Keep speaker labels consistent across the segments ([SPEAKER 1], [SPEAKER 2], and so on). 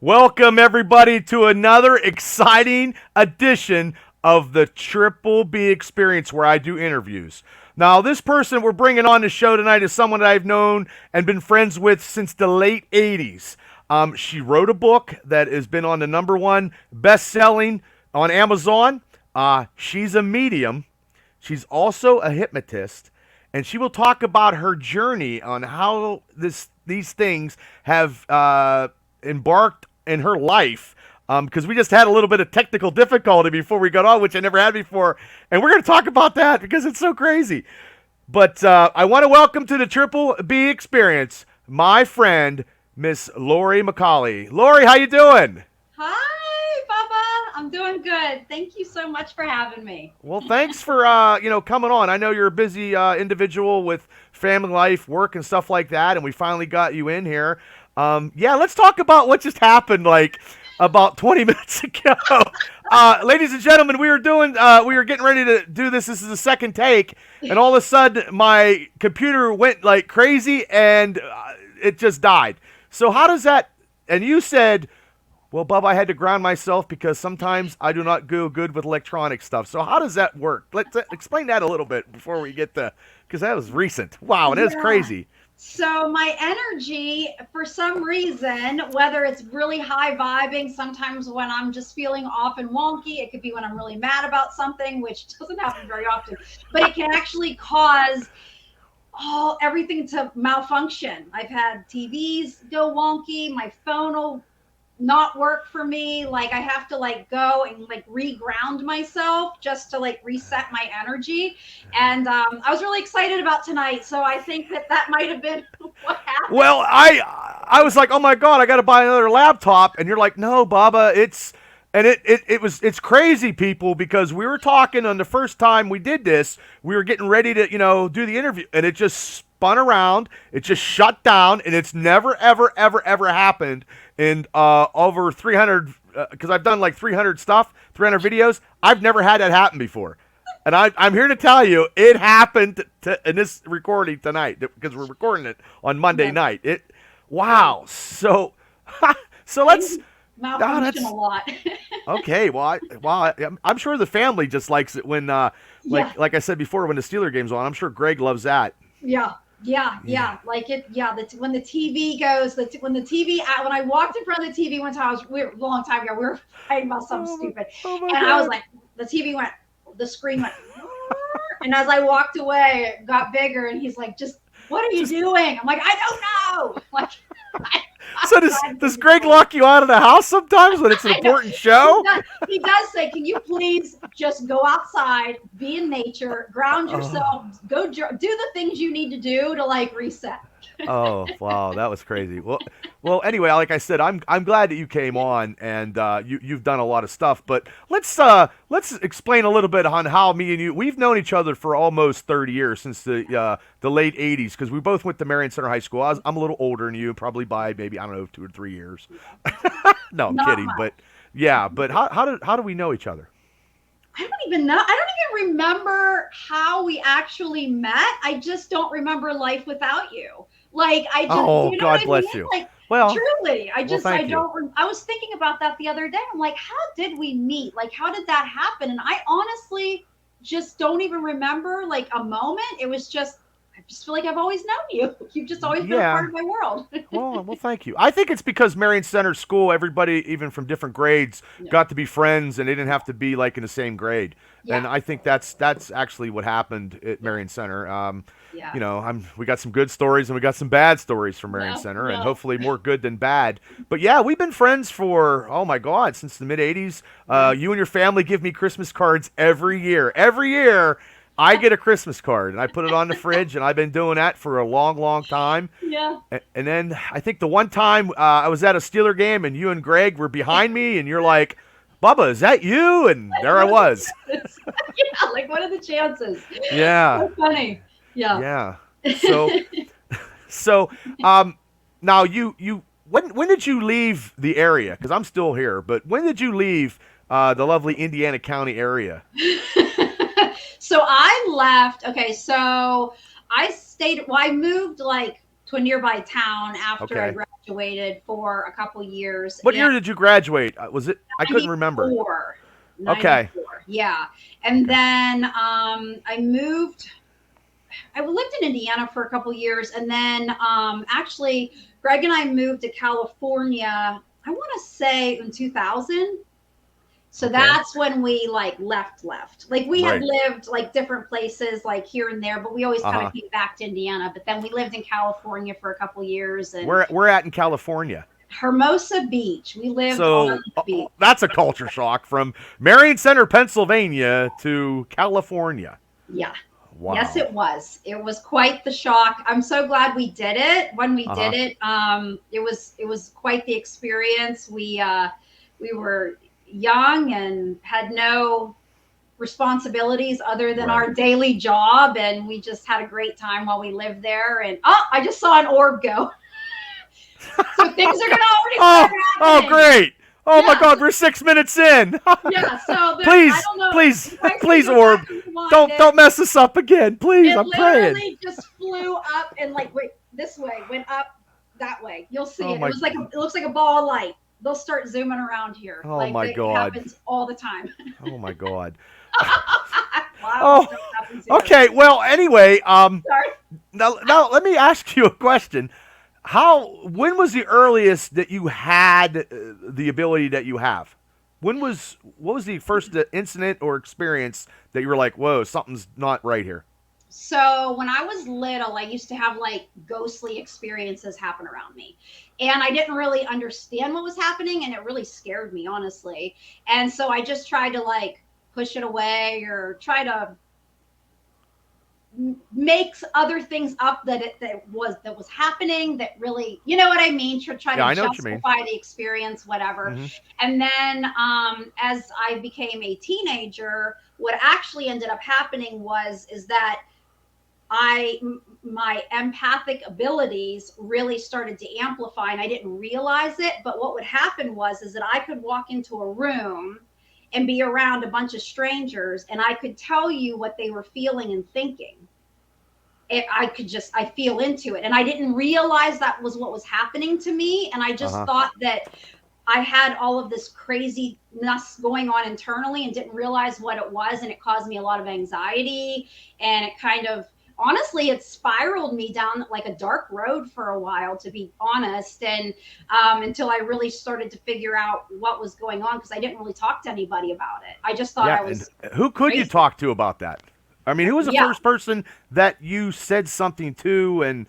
[SPEAKER 1] Welcome, everybody, to another exciting edition of the Triple B Experience where I do interviews. Now, this person we're bringing on the show tonight is someone that I've known and been friends with since the late 80s. She wrote a book that has been on the number one best-selling on Amazon. She's a medium. She's also a hypnotist, and she will talk about her journey on how these things have embarked in her life. Because we just had a little bit of technical difficulty before we got on, which I never had before, and we're going to talk about that because it's so crazy. But I want to welcome to the Triple B Experience my friend Miss Lori McCully. Lori, how you doing?
[SPEAKER 2] Hi, Bubba. I'm doing good. Thank you so much for having me.
[SPEAKER 1] Well, thanks for coming on. I know you're a busy individual with family life, work, and stuff like that, and we finally got you in here. Yeah, let's talk about what just happened like about 20 minutes ago. Ladies and gentlemen, we were getting ready to do this. This is the second take, and all of a sudden my computer went like crazy and it just died. So how does that? And you said, well, Bub, I had to ground myself because sometimes I do not go good with electronic stuff. So how does that work? Let's explain that a little bit before we get to, because that was recent. Wow, and that's
[SPEAKER 2] Yeah.
[SPEAKER 1] crazy.
[SPEAKER 2] So my energy, for some reason, whether it's really high vibing, sometimes when I'm just feeling off and wonky, it could be when I'm really mad about something, which doesn't happen very often, but it can actually cause everything to malfunction. I've had TVs go wonky, my phone will not work for me. Like I have to like go and like reground myself just to like reset my energy. And I was really excited about tonight. So I think that might have been what happened.
[SPEAKER 1] Well, I was like, oh my god, I got to buy another laptop, and you're like, no, Baba, it's crazy, people, because we were talking on the first time we did this, we were getting ready to do the interview, and it just spun around, it just shut down, and it's never ever ever ever happened in over 300 because I've done like 300 videos. I've never had that happen before. And I'm here to tell you, it happened in this recording tonight because we're recording it on Monday
[SPEAKER 2] Yeah,
[SPEAKER 1] night.
[SPEAKER 2] yeah.
[SPEAKER 1] Wow. So, so let's.
[SPEAKER 2] Things
[SPEAKER 1] Oh,
[SPEAKER 2] malfunction
[SPEAKER 1] that's
[SPEAKER 2] a lot.
[SPEAKER 1] okay. I'm sure the family just likes it when,
[SPEAKER 2] Yeah.
[SPEAKER 1] like I said before, when the Steeler game's on. I'm sure Greg loves that.
[SPEAKER 2] Yeah, yeah,
[SPEAKER 1] Yeah.
[SPEAKER 2] yeah. Like it, yeah. When the TV goes, when the TV, when I walked in front of the TV one time, a long time ago, we were fighting about something
[SPEAKER 1] Oh my,
[SPEAKER 2] stupid,
[SPEAKER 1] oh my
[SPEAKER 2] and I was
[SPEAKER 1] God.
[SPEAKER 2] like, the TV went, the screen went, and as I walked away, it got bigger, and he's like, just what are you
[SPEAKER 1] Just
[SPEAKER 2] doing? I'm like, I don't know. Like, I'm
[SPEAKER 1] so does
[SPEAKER 2] trying to
[SPEAKER 1] does
[SPEAKER 2] think
[SPEAKER 1] Greg lock you out of the house sometimes when it's an
[SPEAKER 2] I know.
[SPEAKER 1] important show?
[SPEAKER 2] He does say, can you please just go outside, be in nature, ground
[SPEAKER 1] Oh.
[SPEAKER 2] yourself, do the things you need to do to like reset.
[SPEAKER 1] Oh wow, that was crazy. Anyway, like I said, I'm glad that you came on and you've done a lot of stuff. But let's explain a little bit on how me and we've known each other for almost 30 years since the late 80s because we both went to Marion Center High School. I'm a little older than you, probably by maybe I don't know 2 or 3 years. No, I'm
[SPEAKER 2] Not
[SPEAKER 1] kidding,
[SPEAKER 2] much.
[SPEAKER 1] but yeah. But how do we know each other?
[SPEAKER 2] I don't even know. I don't even remember how we actually met. I just don't remember life without you. Like I just,
[SPEAKER 1] Oh,
[SPEAKER 2] you know what
[SPEAKER 1] God
[SPEAKER 2] I mean?
[SPEAKER 1] bless you.
[SPEAKER 2] Like
[SPEAKER 1] Well,
[SPEAKER 2] truly, I
[SPEAKER 1] thank you.
[SPEAKER 2] don't. I was thinking about that the other day. I'm like, how did we meet? Like, how did that happen? And I honestly just don't even remember like a moment. It was just, I just feel like I've always known you. You've just always been a part
[SPEAKER 1] Yeah.
[SPEAKER 2] of my world.
[SPEAKER 1] Well, thank you. I think it's because Marion Center School, everybody, even from different grades,
[SPEAKER 2] Yeah.
[SPEAKER 1] got to be friends, and they didn't have to be like in the same grade.
[SPEAKER 2] Yeah.
[SPEAKER 1] And I think that's actually what happened at
[SPEAKER 2] Yeah.
[SPEAKER 1] Marion Center.
[SPEAKER 2] Yeah.
[SPEAKER 1] We got some good stories and we got some bad stories from Marion
[SPEAKER 2] No.
[SPEAKER 1] Center, and
[SPEAKER 2] No.
[SPEAKER 1] hopefully more good than bad. But yeah, we've been friends for oh my God since the mid '80s.
[SPEAKER 2] Yeah.
[SPEAKER 1] You and your family give me Christmas cards every year. Every year. I get a Christmas card and I put it on the fridge, and I've been doing that for a long, long time.
[SPEAKER 2] Yeah.
[SPEAKER 1] And then I think the one time I was at a Steeler game and you and Greg were behind me and you're like, Bubba, is that you? And
[SPEAKER 2] Like,
[SPEAKER 1] there I
[SPEAKER 2] what are the
[SPEAKER 1] was.
[SPEAKER 2] chances? Yeah. Like, what are the chances?
[SPEAKER 1] Yeah,
[SPEAKER 2] So funny. Yeah.
[SPEAKER 1] yeah. So so now you when did you leave the area? Because I'm still here, but when did you leave the lovely Indiana County area?
[SPEAKER 2] So I left. Okay, so I stayed. Well, I moved like to a nearby town after I
[SPEAKER 1] Okay.
[SPEAKER 2] graduated for a couple years.
[SPEAKER 1] What
[SPEAKER 2] And
[SPEAKER 1] year did you graduate? Was it? I couldn't remember.
[SPEAKER 2] 94,
[SPEAKER 1] Okay.
[SPEAKER 2] 94, yeah. And
[SPEAKER 1] Okay.
[SPEAKER 2] then I moved. I lived in Indiana for a couple years, and then actually, Greg and I moved to California. I want to say in 2000. So
[SPEAKER 1] Okay.
[SPEAKER 2] that's when we like left. Like we had
[SPEAKER 1] Right.
[SPEAKER 2] lived like different places, like here and there, but we always
[SPEAKER 1] Uh
[SPEAKER 2] kind
[SPEAKER 1] huh.
[SPEAKER 2] of came back to Indiana. But then we lived in California for a couple years, and
[SPEAKER 1] We're at in California.
[SPEAKER 2] Hermosa Beach. We lived on
[SPEAKER 1] So
[SPEAKER 2] the beach.
[SPEAKER 1] that's a culture shock from Marion Center, Pennsylvania to California.
[SPEAKER 2] Yeah. Yes,
[SPEAKER 1] Wow.
[SPEAKER 2] it was. It was quite the shock. I'm so glad we did it. When we
[SPEAKER 1] Uh
[SPEAKER 2] did
[SPEAKER 1] huh.
[SPEAKER 2] it, it was quite the experience. We were young and had no responsibilities other than
[SPEAKER 1] Right.
[SPEAKER 2] our daily job, and we just had a great time while we lived there. And oh, I just saw an orb go. So things are gonna already start
[SPEAKER 1] Oh,
[SPEAKER 2] happening.
[SPEAKER 1] great. Oh my
[SPEAKER 2] Yeah.
[SPEAKER 1] God, we're 6 minutes in.
[SPEAKER 2] Yeah. So there, I
[SPEAKER 1] Please,
[SPEAKER 2] don't know.
[SPEAKER 1] please,
[SPEAKER 2] If I can
[SPEAKER 1] please,
[SPEAKER 2] go back
[SPEAKER 1] Orb,
[SPEAKER 2] and rewind
[SPEAKER 1] don't
[SPEAKER 2] it,
[SPEAKER 1] mess us up again, please.
[SPEAKER 2] it
[SPEAKER 1] I'm praying.
[SPEAKER 2] literally just flew up and like wait this way, went up that way. You'll see
[SPEAKER 1] Oh
[SPEAKER 2] it. It
[SPEAKER 1] my,
[SPEAKER 2] was like it looks like a ball of light. They'll start zooming around here.
[SPEAKER 1] oh
[SPEAKER 2] Like
[SPEAKER 1] my
[SPEAKER 2] it
[SPEAKER 1] God,
[SPEAKER 2] happens all the time.
[SPEAKER 1] oh my God.
[SPEAKER 2] Wild
[SPEAKER 1] Oh,
[SPEAKER 2] stuff happens here.
[SPEAKER 1] okay. Well, anyway,
[SPEAKER 2] Sorry.
[SPEAKER 1] now let me ask you a question. When was the earliest that you had the ability that you have? What was the first incident or experience that you were like, whoa, something's not right here?
[SPEAKER 2] So when I was little, I used to have like ghostly experiences happen around me. And I didn't really understand what was happening, and it really scared me, honestly. And so I just tried to like push it away or try to makes other things up that was happening that really, you know what I mean, to try
[SPEAKER 1] Yeah,
[SPEAKER 2] to
[SPEAKER 1] I know what you mean.
[SPEAKER 2] justify the experience, whatever.
[SPEAKER 1] Hmm.
[SPEAKER 2] And then as I became a teenager, what actually ended up happening was is that my empathic abilities really started to amplify, and I didn't realize it. But what would happen was is that I could walk into a room and be around a bunch of strangers, and I could tell you what they were feeling and thinking. I feel into it, and I didn't realize that was what was happening to me. And I
[SPEAKER 1] Uh
[SPEAKER 2] just
[SPEAKER 1] huh.
[SPEAKER 2] thought that I had all of this craziness going on internally and didn't realize what it was, and it caused me a lot of anxiety, and it kind of honestly it spiraled me down like a dark road for a while, to be honest. And until I really started to figure out what was going on, because I didn't really talk to anybody about it. I just thought
[SPEAKER 1] Yeah,
[SPEAKER 2] I
[SPEAKER 1] and
[SPEAKER 2] was
[SPEAKER 1] who could you
[SPEAKER 2] crazy.
[SPEAKER 1] talk to about that? I mean, who was the
[SPEAKER 2] Yeah.
[SPEAKER 1] first person that you said something to? And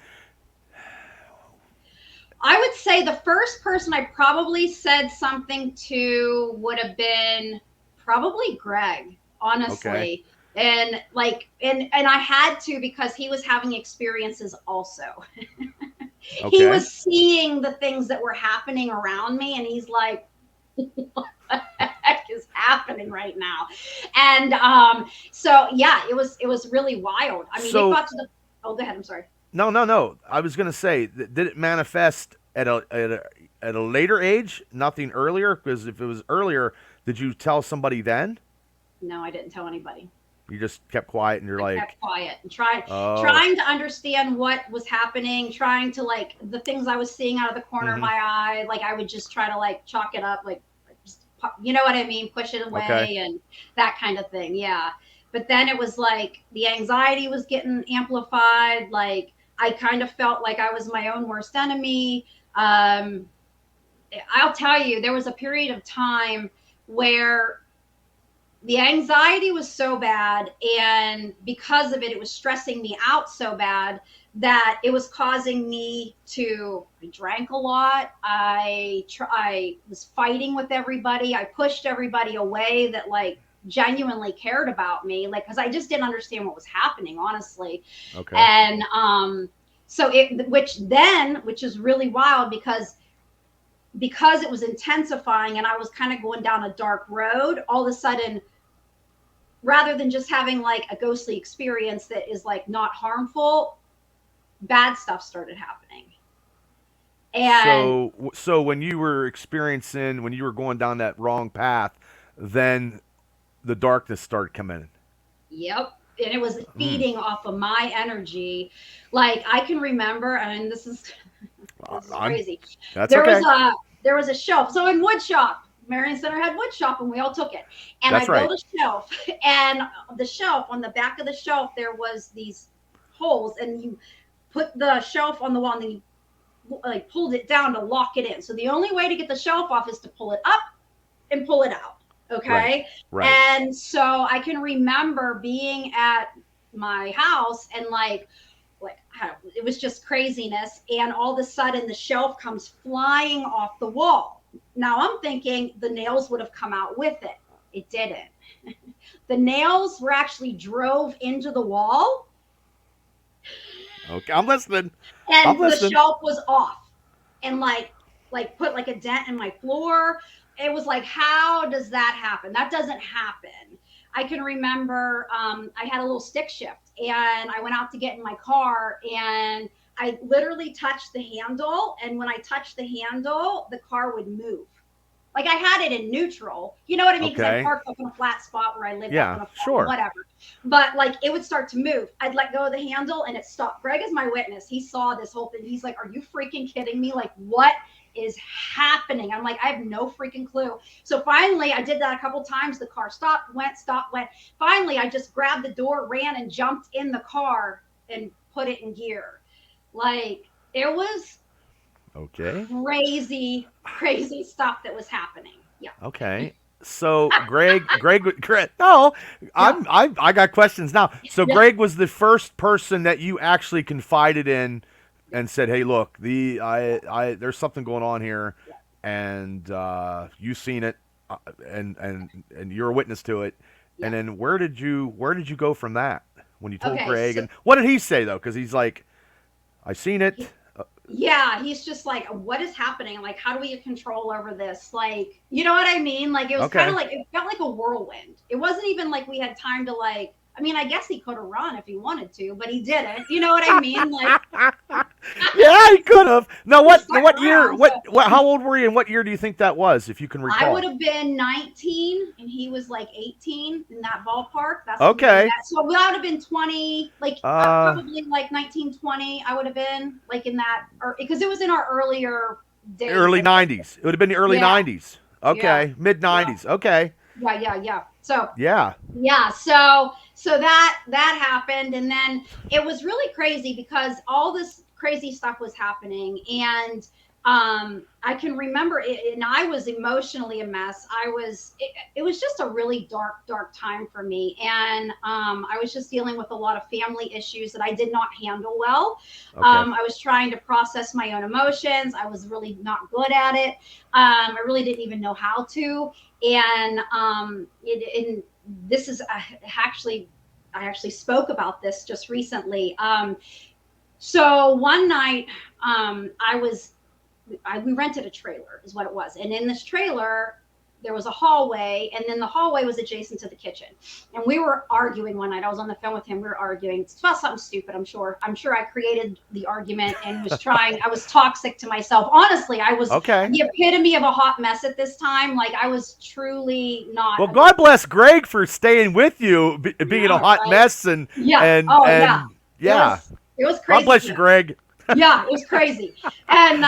[SPEAKER 2] I would say the first person I probably said something to would have been probably Greg,
[SPEAKER 1] okay,
[SPEAKER 2] honestly. And like and I had to, because he was having experiences also. He
[SPEAKER 1] okay.
[SPEAKER 2] was seeing the things that were happening around me, and he's like, what the heck is happening right now? And so yeah, it was really wild. I mean, it
[SPEAKER 1] So
[SPEAKER 2] got to the oh, go ahead, I'm sorry.
[SPEAKER 1] no, no, no. I was gonna say, did it manifest at a later age? Nothing earlier? Because if it was earlier, did you tell somebody then?
[SPEAKER 2] No, I didn't tell anybody.
[SPEAKER 1] You just kept quiet and you're
[SPEAKER 2] I
[SPEAKER 1] like,
[SPEAKER 2] kept quiet and trying
[SPEAKER 1] oh,
[SPEAKER 2] trying to understand what was happening, trying to like the things I was seeing out of the corner of
[SPEAKER 1] mm-hmm,
[SPEAKER 2] my eye, like I would just try to like chalk it up, like just you know what I mean, push it
[SPEAKER 1] okay,
[SPEAKER 2] away and that kind of thing. Yeah. But then it was like the anxiety was getting amplified, like I kind of felt like I was my own worst enemy. Um I'll tell you, there was a period of time where the anxiety was so bad, and because of it, it was stressing me out so bad that it was causing me to I drank a lot. I was fighting with everybody. I pushed everybody away that like genuinely cared about me, like because I just didn't understand what was happening, honestly.
[SPEAKER 1] okay.
[SPEAKER 2] And so it which is really wild, because it was intensifying and I was kind of going down a dark road. All of a sudden, rather than just having like a ghostly experience that is like not harmful, bad stuff started happening. And
[SPEAKER 1] So when you were experiencing, when you were going down that wrong path, then the darkness started coming in.
[SPEAKER 2] yep, and it was
[SPEAKER 1] Mm.
[SPEAKER 2] feeding off of my energy. Like I can remember, and this is
[SPEAKER 1] I'm.
[SPEAKER 2] crazy.
[SPEAKER 1] That's
[SPEAKER 2] There was
[SPEAKER 1] okay.
[SPEAKER 2] a there was a shelf. So in wood shop, Marion Center had wood shop, and we all took it. And I
[SPEAKER 1] That's right.
[SPEAKER 2] built a shelf, and the shelf on the back of the shelf there was these holes, and you put the shelf on the wall, and then you like pulled it down to lock it in. So the only way to get the shelf off is to pull it up and pull it out.
[SPEAKER 1] Right.
[SPEAKER 2] Okay.
[SPEAKER 1] Right.
[SPEAKER 2] And so I can remember being at my house and like it was just craziness, and all of a sudden the shelf comes flying off the wall. Now I'm thinking the nails would have come out with it. It didn't. The nails were actually drove into the wall,
[SPEAKER 1] Okay. I'm listening. I'm
[SPEAKER 2] and the
[SPEAKER 1] listening.
[SPEAKER 2] shelf was off, and like put like a dent in my floor. It was like, how does that happen? That doesn't happen. I can remember I had a little stick shift, and I went out to get in my car, and I literally touched the handle, and when I touched the handle the car would move. Like I had it in neutral, you know what I mean? Because I
[SPEAKER 1] Okay.
[SPEAKER 2] parked up in a flat spot where I lived up in
[SPEAKER 1] Yeah.
[SPEAKER 2] a flat,
[SPEAKER 1] Sure.
[SPEAKER 2] whatever. But like it would start to move. I'd let go of the handle and it stopped. Greg is my witness. He saw this whole thing. He's like, "Are you freaking kidding me? Like, what is happening?" I'm like, "I have no freaking clue." So finally, I did that a couple times. The car stopped, went, stopped, went. Finally, I just grabbed the door, ran, and jumped in the car and put it in gear. Like it was
[SPEAKER 1] Okay.
[SPEAKER 2] crazy stuff that was happening. Yeah.
[SPEAKER 1] Okay. So Greg, no,
[SPEAKER 2] Yeah.
[SPEAKER 1] I got questions now. So
[SPEAKER 2] Yeah.
[SPEAKER 1] Greg was the first person that you actually confided in and said, "Hey, look, there's something going on here, and you seen it, and you're a witness to it." And
[SPEAKER 2] Yeah.
[SPEAKER 1] then where did you go from that when you told
[SPEAKER 2] Okay.
[SPEAKER 1] Greg?
[SPEAKER 2] So
[SPEAKER 1] And what did he say though? Because he's like, "I seen it."
[SPEAKER 2] yeah, he's just like, what is happening? Like, how do we get control over this? Like, you know what I mean? Like, it was kind of
[SPEAKER 1] Okay.
[SPEAKER 2] like, it felt like a whirlwind. It wasn't even like we had time to, like, I mean, I guess he could have run if he wanted to, but he didn't. You know what I mean? Like,
[SPEAKER 1] Yeah, he could have. Now,
[SPEAKER 2] he
[SPEAKER 1] what
[SPEAKER 2] stuck
[SPEAKER 1] what year?
[SPEAKER 2] around. So
[SPEAKER 1] What? How old were you, and what year do you think that was, if you can
[SPEAKER 2] I would
[SPEAKER 1] recall?
[SPEAKER 2] have been 19 and he was like 18 in that ballpark. That's when we
[SPEAKER 1] Okay.
[SPEAKER 2] met. So we would have been 20, like
[SPEAKER 1] Uh,
[SPEAKER 2] probably like 1920. I would have been like in that, or because it was in our earlier days,
[SPEAKER 1] early
[SPEAKER 2] I think.
[SPEAKER 1] '90s. It would have been the early
[SPEAKER 2] Yeah,
[SPEAKER 1] '90s.
[SPEAKER 2] yeah,
[SPEAKER 1] Okay, mid
[SPEAKER 2] yeah,
[SPEAKER 1] '90s. Okay.
[SPEAKER 2] yeah. So
[SPEAKER 1] Yeah.
[SPEAKER 2] yeah, so that happened, and then it was really crazy because all this crazy stuff was happening, and I can remember it, and I was emotionally a mess. It was just a really dark time for me, and I was just dealing with a lot of family issues that I did not handle well.
[SPEAKER 1] Okay.
[SPEAKER 2] I was trying to process my own emotions. I was really not good at it. I really didn't even know how to, and and this is actually I actually spoke about this just recently. So one night, we rented a trailer, is what it was, and in this trailer there was a hallway, and then the hallway was adjacent to the kitchen. And we were arguing one night. I was on the phone with him. We were arguing. It's about something stupid. I'm sure. I'm sure I created the argument and was trying. I was toxic to myself. Honestly, I was
[SPEAKER 1] Okay.
[SPEAKER 2] the epitome of a hot mess at this time. Like I was truly not
[SPEAKER 1] Well,
[SPEAKER 2] a good.
[SPEAKER 1] God bless Greg for staying with you, being a
[SPEAKER 2] Yeah,
[SPEAKER 1] hot
[SPEAKER 2] right.
[SPEAKER 1] mess, and
[SPEAKER 2] Yeah.
[SPEAKER 1] and
[SPEAKER 2] Oh yeah.
[SPEAKER 1] and yeah.
[SPEAKER 2] It was
[SPEAKER 1] God
[SPEAKER 2] crazy.
[SPEAKER 1] bless you, Greg.
[SPEAKER 2] Yeah, it was crazy. And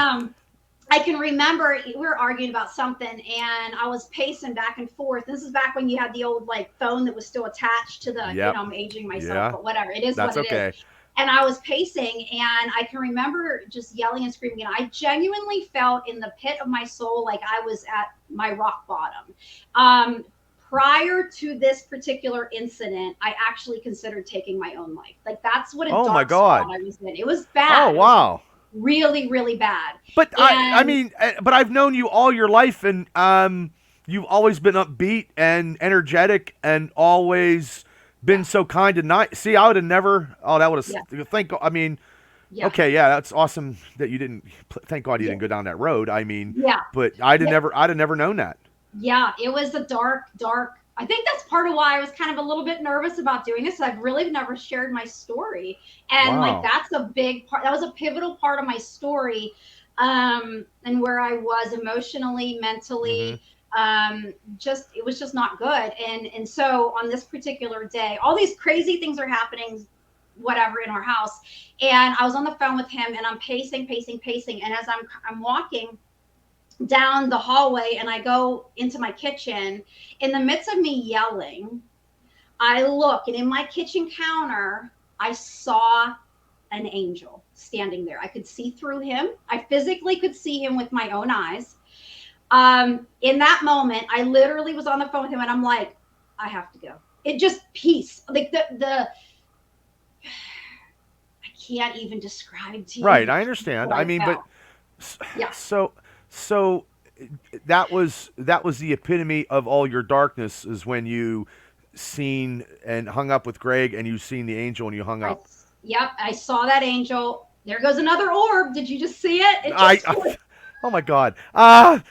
[SPEAKER 2] I can remember we were arguing about something, and I was pacing back and forth. This is back when you had the old like phone that was still attached to the,
[SPEAKER 1] Yep.
[SPEAKER 2] I'm aging myself,
[SPEAKER 1] Yeah.
[SPEAKER 2] but whatever. It is what
[SPEAKER 1] That's
[SPEAKER 2] it is.
[SPEAKER 1] okay.
[SPEAKER 2] And I was pacing, and I can remember just yelling and screaming. And I genuinely felt in the pit of my soul like I was at my rock bottom. Prior to this particular incident, I actually considered taking my own life. Like that's what a
[SPEAKER 1] Oh my
[SPEAKER 2] dark spot
[SPEAKER 1] God.
[SPEAKER 2] I was in. It was
[SPEAKER 1] Oh
[SPEAKER 2] bad. It was
[SPEAKER 1] wow.
[SPEAKER 2] really, really bad.
[SPEAKER 1] But I
[SPEAKER 2] And
[SPEAKER 1] mean, but I've known you all your life, and you've always been upbeat and energetic, and always been
[SPEAKER 2] yeah,
[SPEAKER 1] so kind and nice. See, I would have never. Oh, that would
[SPEAKER 2] yeah,
[SPEAKER 1] have. Thank. I mean,
[SPEAKER 2] yeah,
[SPEAKER 1] okay, yeah, that's awesome that you didn't. Thank God you
[SPEAKER 2] yeah,
[SPEAKER 1] didn't go down that road. I mean,
[SPEAKER 2] yeah,
[SPEAKER 1] but I'd have
[SPEAKER 2] yeah,
[SPEAKER 1] never. I'd have never known that.
[SPEAKER 2] yeah. It was a dark. I think that's part of why I was kind of a little bit nervous about doing this. I've really never shared my story. And like
[SPEAKER 1] Wow.
[SPEAKER 2] that's a big part. That was a pivotal part of my story. And where I was emotionally,
[SPEAKER 1] Mm-hmm.
[SPEAKER 2] mentally. Just it was just not good. And so on this particular day, all these crazy things are happening, whatever, in our house. And I was on the phone with him, and I'm pacing, pacing, pacing. And as I'm walking down the hallway, and I go into my kitchen, in the midst of me yelling, I look, and in my kitchen counter, I saw an angel standing there. I could see through him. I physically could see him with my own eyes. In that moment, I literally was on the phone with him, and I'm like, I have to go. It just peace. Like I can't even describe to you.
[SPEAKER 1] Right, I understand. I mean, but
[SPEAKER 2] yeah.
[SPEAKER 1] So that was the epitome of all your darkness, is when you seen and hung up with Greg, and you seen the angel and you hung up.
[SPEAKER 2] Yep, I saw that angel. There goes another orb. Did you just see it?
[SPEAKER 1] Oh my God. I'm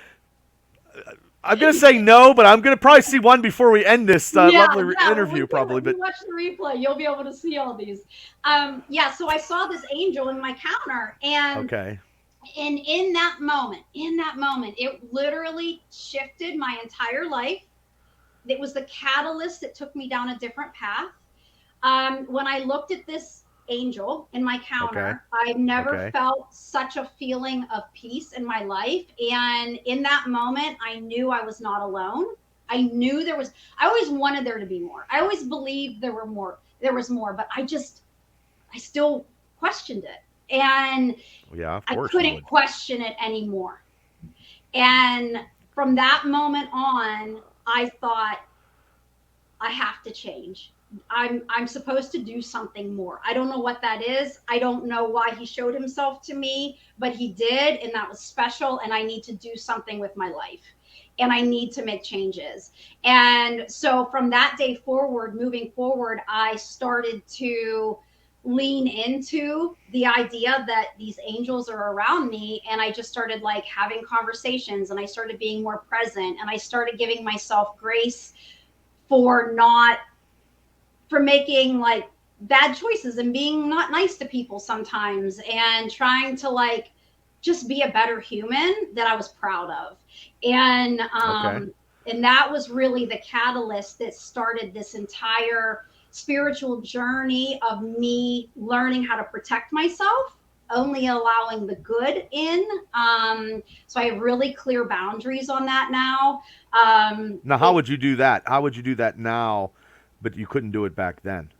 [SPEAKER 1] gonna say no, but I'm gonna probably see one before we end this lovely interview. Probably, but
[SPEAKER 2] you watch the replay, you'll be able to see all these. So I saw this angel in my counter, and
[SPEAKER 1] okay.
[SPEAKER 2] And in that moment, it literally shifted my entire life. It was the catalyst that took me down a different path. When I looked at this angel in my counter, I've never felt such a feeling of peace in my life. And in that moment, I knew I was not alone. I knew I always wanted there to be more. I always believed there was more, but I still questioned it. And I couldn't question it anymore. And from that moment on, I thought, I have to change. I'm supposed to do something more. I don't know what that is. I don't know why he showed himself to me, but he did, and that was special. And I need to do something with my life, and I need to make changes. And so from that day forward, moving forward, I started to lean into the idea that these angels are around me, and I just started like having conversations, and I started being more present, and I started giving myself grace for making like bad choices and being not nice to people sometimes, and trying to like just be a better human that I was proud of. And and that was really the catalyst that started this entire spiritual journey of me learning how to protect myself, only allowing the good in. So I have really clear boundaries on that now.
[SPEAKER 1] Now, how would you do that? How would you do that now, but you couldn't do it back then?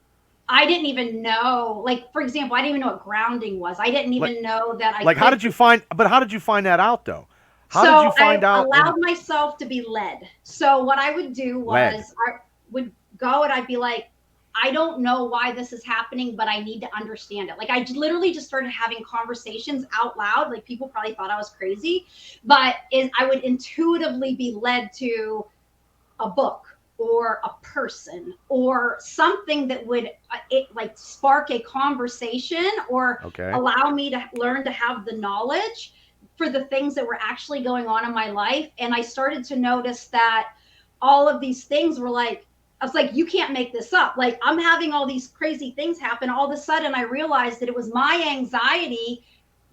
[SPEAKER 2] I didn't even know, like, for example, I didn't even know what grounding was. I didn't even know that I
[SPEAKER 1] how did you find that out, though? How did you find out?
[SPEAKER 2] I allowed myself to be led. So what I would do was I would go, and I'd be like, I don't know why this is happening, but I need to understand it. Like, I literally just started having conversations out loud. Like, people probably thought I was crazy, but I would intuitively be led to a book or a person or something that would like spark a conversation, or allow me to learn to have the knowledge for the things that were actually going on in my life. And I started to notice that all of these things were like, I was like, you can't make this up. Like, I'm having all these crazy things happen. All of a sudden, I realized that it was my anxiety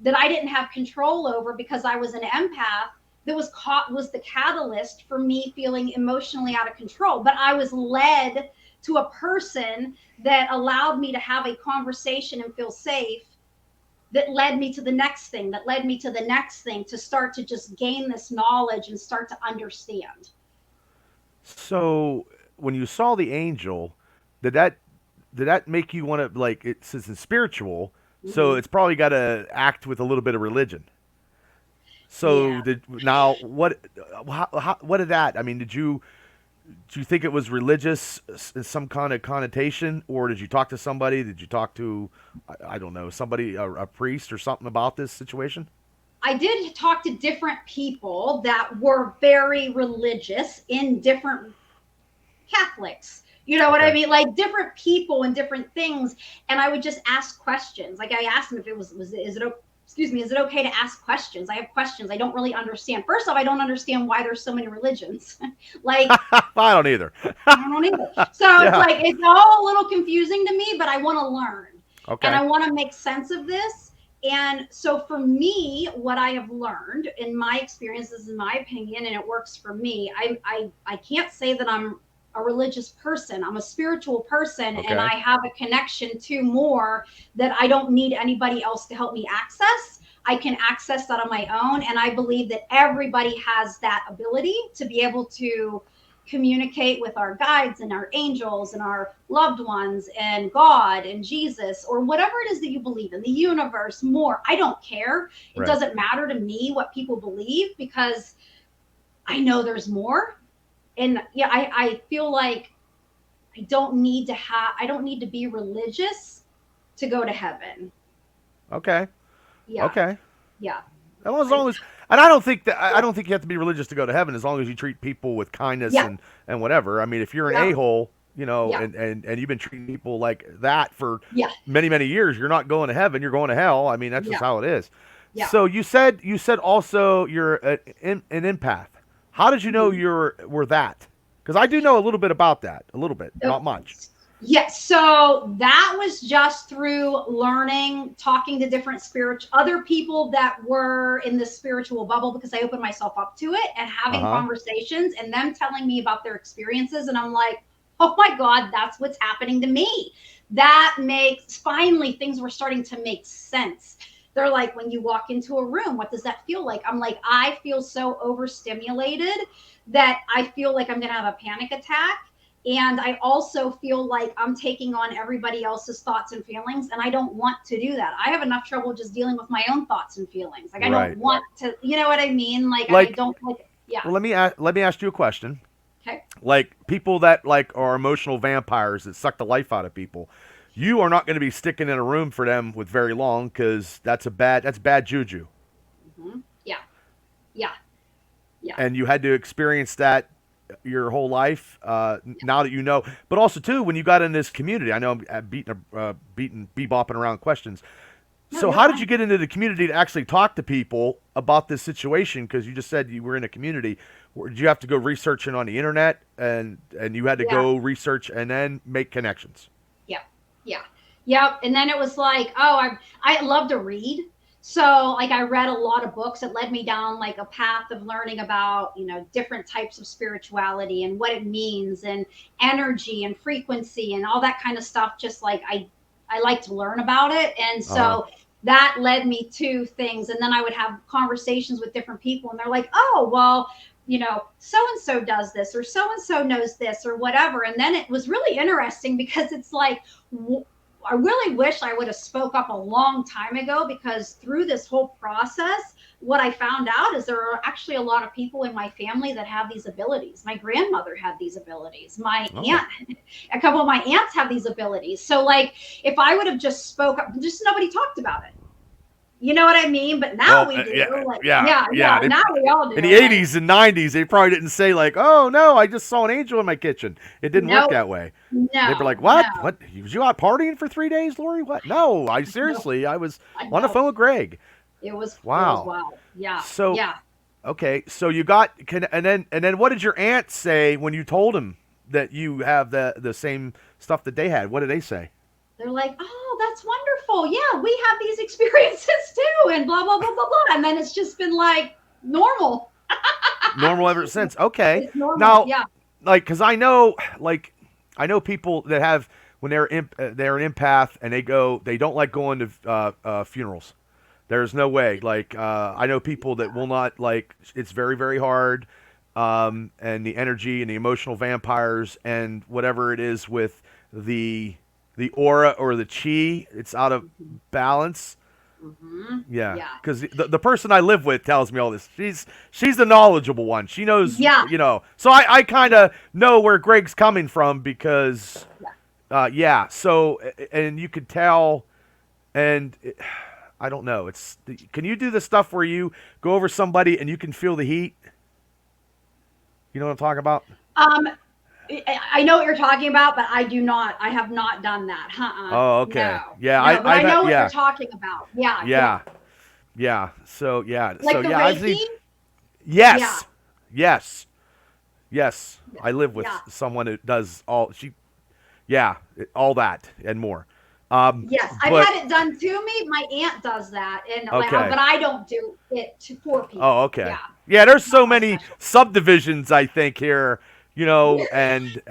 [SPEAKER 2] that I didn't have control over, because I was an empath, that was the catalyst for me feeling emotionally out of control. But I was led to a person that allowed me to have a conversation and feel safe, that led me to the next thing, to start to just gain this knowledge and start to understand.
[SPEAKER 1] So when you saw the angel, did that make you want to, like, it's spiritual, so it's probably got to act with a little bit of religion. So what did that? I mean, did you think it was religious in some kind of connotation, or did you talk to somebody? Did you talk to, I don't know, somebody, a priest or something about this situation?
[SPEAKER 2] I did talk to different people that were very religious, in different Catholics. You know what I mean? Like, different people and different things. And I would just ask questions. Like, I asked them if is it okay to ask questions? I have questions I don't really understand. First off, I don't understand why there's so many religions. Like,
[SPEAKER 1] I don't either.
[SPEAKER 2] So it's like, it's all a little confusing to me, but I want to learn.
[SPEAKER 1] Okay.
[SPEAKER 2] And I want to make sense of this. And so for me, what I have learned in my experiences, in my opinion, and it works for me, I can't say that I'm a religious person. I'm a spiritual person, and
[SPEAKER 1] Okay.
[SPEAKER 2] I have a connection to more that I don't need anybody else to help me access. I can access that on my own. And I believe that everybody has that ability to be able to communicate with our guides and our angels and our loved ones and God and Jesus or whatever it is that you believe in, the universe, more. I don't care. It
[SPEAKER 1] Right.
[SPEAKER 2] doesn't matter to me what people believe because I know there's more. And yeah, I feel like I don't need to be religious to go to heaven.
[SPEAKER 1] Okay.
[SPEAKER 2] Yeah.
[SPEAKER 1] Okay.
[SPEAKER 2] Yeah.
[SPEAKER 1] As
[SPEAKER 2] I,
[SPEAKER 1] long as, and I don't think you have to be religious to go to heaven. As long as you treat people with kindness
[SPEAKER 2] yeah.
[SPEAKER 1] and whatever. I mean, if you're an
[SPEAKER 2] Yeah.
[SPEAKER 1] a hole,
[SPEAKER 2] Yeah.
[SPEAKER 1] and you've been treating people like that for
[SPEAKER 2] Yeah.
[SPEAKER 1] many years, you're not going to heaven. You're going to hell. I mean, that's just
[SPEAKER 2] Yeah.
[SPEAKER 1] how it is.
[SPEAKER 2] Yeah.
[SPEAKER 1] So you said also you're an empath. How did you know
[SPEAKER 2] Mhm.
[SPEAKER 1] were that? Because I do know a little bit about that, a little bit, not much.
[SPEAKER 2] Yes, so that was just through learning, talking to different other people that were in the spiritual bubble because I opened myself up to it and
[SPEAKER 1] Uh
[SPEAKER 2] having
[SPEAKER 1] huh.
[SPEAKER 2] conversations and them telling me about their experiences. And I'm like, oh my God, that's what's happening to me. That makes finally things were starting to make sense. They're like, when you walk into a room, what does that feel like? I'm like, I feel so overstimulated that I feel like I'm going to have a panic attack, and I also feel like I'm taking on everybody else's thoughts and feelings. And I don't want to do that. I have enough trouble just dealing with my own thoughts and feelings. Like, I don't
[SPEAKER 1] Right.
[SPEAKER 2] want to, you know what I mean? Like, I
[SPEAKER 1] Like,
[SPEAKER 2] don't like it. Yeah.
[SPEAKER 1] well, let me ask you a question.
[SPEAKER 2] Okay.
[SPEAKER 1] Like people that like are emotional vampires that suck the life out of people, you are not going to be sticking in a room for them with very long because that's bad juju.
[SPEAKER 2] Yeah. Yeah. Yeah.
[SPEAKER 1] And you had to experience that your whole life. Now that you know, but also too when you got in this community, I know I'm beating bebopping around questions.
[SPEAKER 2] No,
[SPEAKER 1] So
[SPEAKER 2] you're
[SPEAKER 1] how did you
[SPEAKER 2] fine.
[SPEAKER 1] get into the community to actually talk to people about this situation? Because you just said you were in a community. Did you have to go researching on the internet and you had to
[SPEAKER 2] Yeah.
[SPEAKER 1] go research and then make connections?
[SPEAKER 2] Yeah. Yeah. Yep. And then it was like, oh, I love to read. So like I read a lot of books that led me down like a path of learning about, different types of spirituality and what it means and energy and frequency and all that kind of stuff. Just like I like to learn about it. And
[SPEAKER 1] Uh huh.
[SPEAKER 2] so that led me to things. And then I would have conversations with different people and they're like, oh, well, so and so does this or so and so knows this or whatever. And then it was really interesting because it's like, I really wish I would have spoke up a long time ago because through this whole process, what I found out is there are actually a lot of people in my family that have these abilities. My grandmother had these abilities. My
[SPEAKER 1] Oh.
[SPEAKER 2] aunt, a couple of my aunts have these abilities. So like if I would have just spoke up, just nobody talked about it. You know what I mean? But now
[SPEAKER 1] Well,
[SPEAKER 2] we do.
[SPEAKER 1] yeah,
[SPEAKER 2] Like,
[SPEAKER 1] yeah,
[SPEAKER 2] yeah, yeah.
[SPEAKER 1] yeah.
[SPEAKER 2] Now we all
[SPEAKER 1] In
[SPEAKER 2] do.
[SPEAKER 1] the
[SPEAKER 2] Like,
[SPEAKER 1] '80s and '90s, they probably didn't say like, "Oh no, I just saw an angel in my kitchen." It didn't work
[SPEAKER 2] no,
[SPEAKER 1] that way. They'd be
[SPEAKER 2] no,
[SPEAKER 1] like,
[SPEAKER 2] no.
[SPEAKER 1] "What? What? Was you out partying for 3 days, Lori? What? No, I
[SPEAKER 2] No,
[SPEAKER 1] seriously, I was
[SPEAKER 2] I
[SPEAKER 1] on the
[SPEAKER 2] know.
[SPEAKER 1] phone with Greg."
[SPEAKER 2] It was
[SPEAKER 1] Wow.
[SPEAKER 2] wild. Yeah,
[SPEAKER 1] So
[SPEAKER 2] yeah.
[SPEAKER 1] okay, so you got and then what did your aunt say when you told him that you have the same stuff that they had? What did they say?
[SPEAKER 2] They're like, oh, that's wonderful. Yeah, we have these experiences too, and blah, blah, blah, blah, blah. And then it's just been like normal.
[SPEAKER 1] Normal ever since. Okay,
[SPEAKER 2] It's normal.
[SPEAKER 1] now
[SPEAKER 2] Yeah.
[SPEAKER 1] like because I know people that have when they're an empath and they don't like going to funerals. There's no way. Like I know people that will not like. It's very hard, and the energy and the emotional vampires and whatever it is with the aura or the chi. It's out of balance.
[SPEAKER 2] Hmm.
[SPEAKER 1] Yeah,
[SPEAKER 2] Yeah.
[SPEAKER 1] because the person I live with tells me all this. She's the knowledgeable one. She knows,
[SPEAKER 2] Yeah.
[SPEAKER 1] So I kind of know where Greg's coming from because,
[SPEAKER 2] Yeah.
[SPEAKER 1] yeah. So and you could tell, and I don't know. Can you do the stuff where you go over somebody and you can feel the heat? You know what I'm talking about?
[SPEAKER 2] Um, I know what you're talking about, but I do not. I have not done that.
[SPEAKER 1] Oh, okay.
[SPEAKER 2] No,
[SPEAKER 1] Yeah,
[SPEAKER 2] no. But I
[SPEAKER 1] I've had,
[SPEAKER 2] know what you're
[SPEAKER 1] yeah,
[SPEAKER 2] talking about. Yeah, yeah.
[SPEAKER 1] yeah, yeah. So
[SPEAKER 2] Like the
[SPEAKER 1] yeah, I've seen.
[SPEAKER 2] Reiki. Yeah,
[SPEAKER 1] Yes, yes, yes.
[SPEAKER 2] yeah,
[SPEAKER 1] I live with
[SPEAKER 2] yeah.
[SPEAKER 1] someone who does all all that and more.
[SPEAKER 2] Yes, I've
[SPEAKER 1] But
[SPEAKER 2] had it done to me. My aunt does that, and like,
[SPEAKER 1] okay.
[SPEAKER 2] but I don't do it for
[SPEAKER 1] Oh,
[SPEAKER 2] people. Yeah,
[SPEAKER 1] okay. Yeah, there's
[SPEAKER 2] not
[SPEAKER 1] so
[SPEAKER 2] my
[SPEAKER 1] many
[SPEAKER 2] specialty.
[SPEAKER 1] subdivisions I think here, and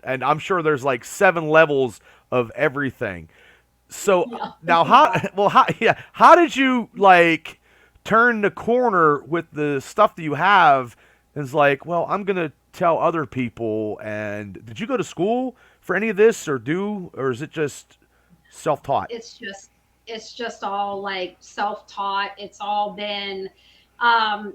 [SPEAKER 1] I'm sure there's like 7 levels of everything. So
[SPEAKER 2] Yeah,
[SPEAKER 1] now
[SPEAKER 2] it's a
[SPEAKER 1] how
[SPEAKER 2] lot.
[SPEAKER 1] well how did you like turn the corner with the stuff that you have? It's like, well, I'm going to tell other people. And did you go to school for any of this or is it just self-taught?
[SPEAKER 2] It's just it's just all like self-taught. It's all been um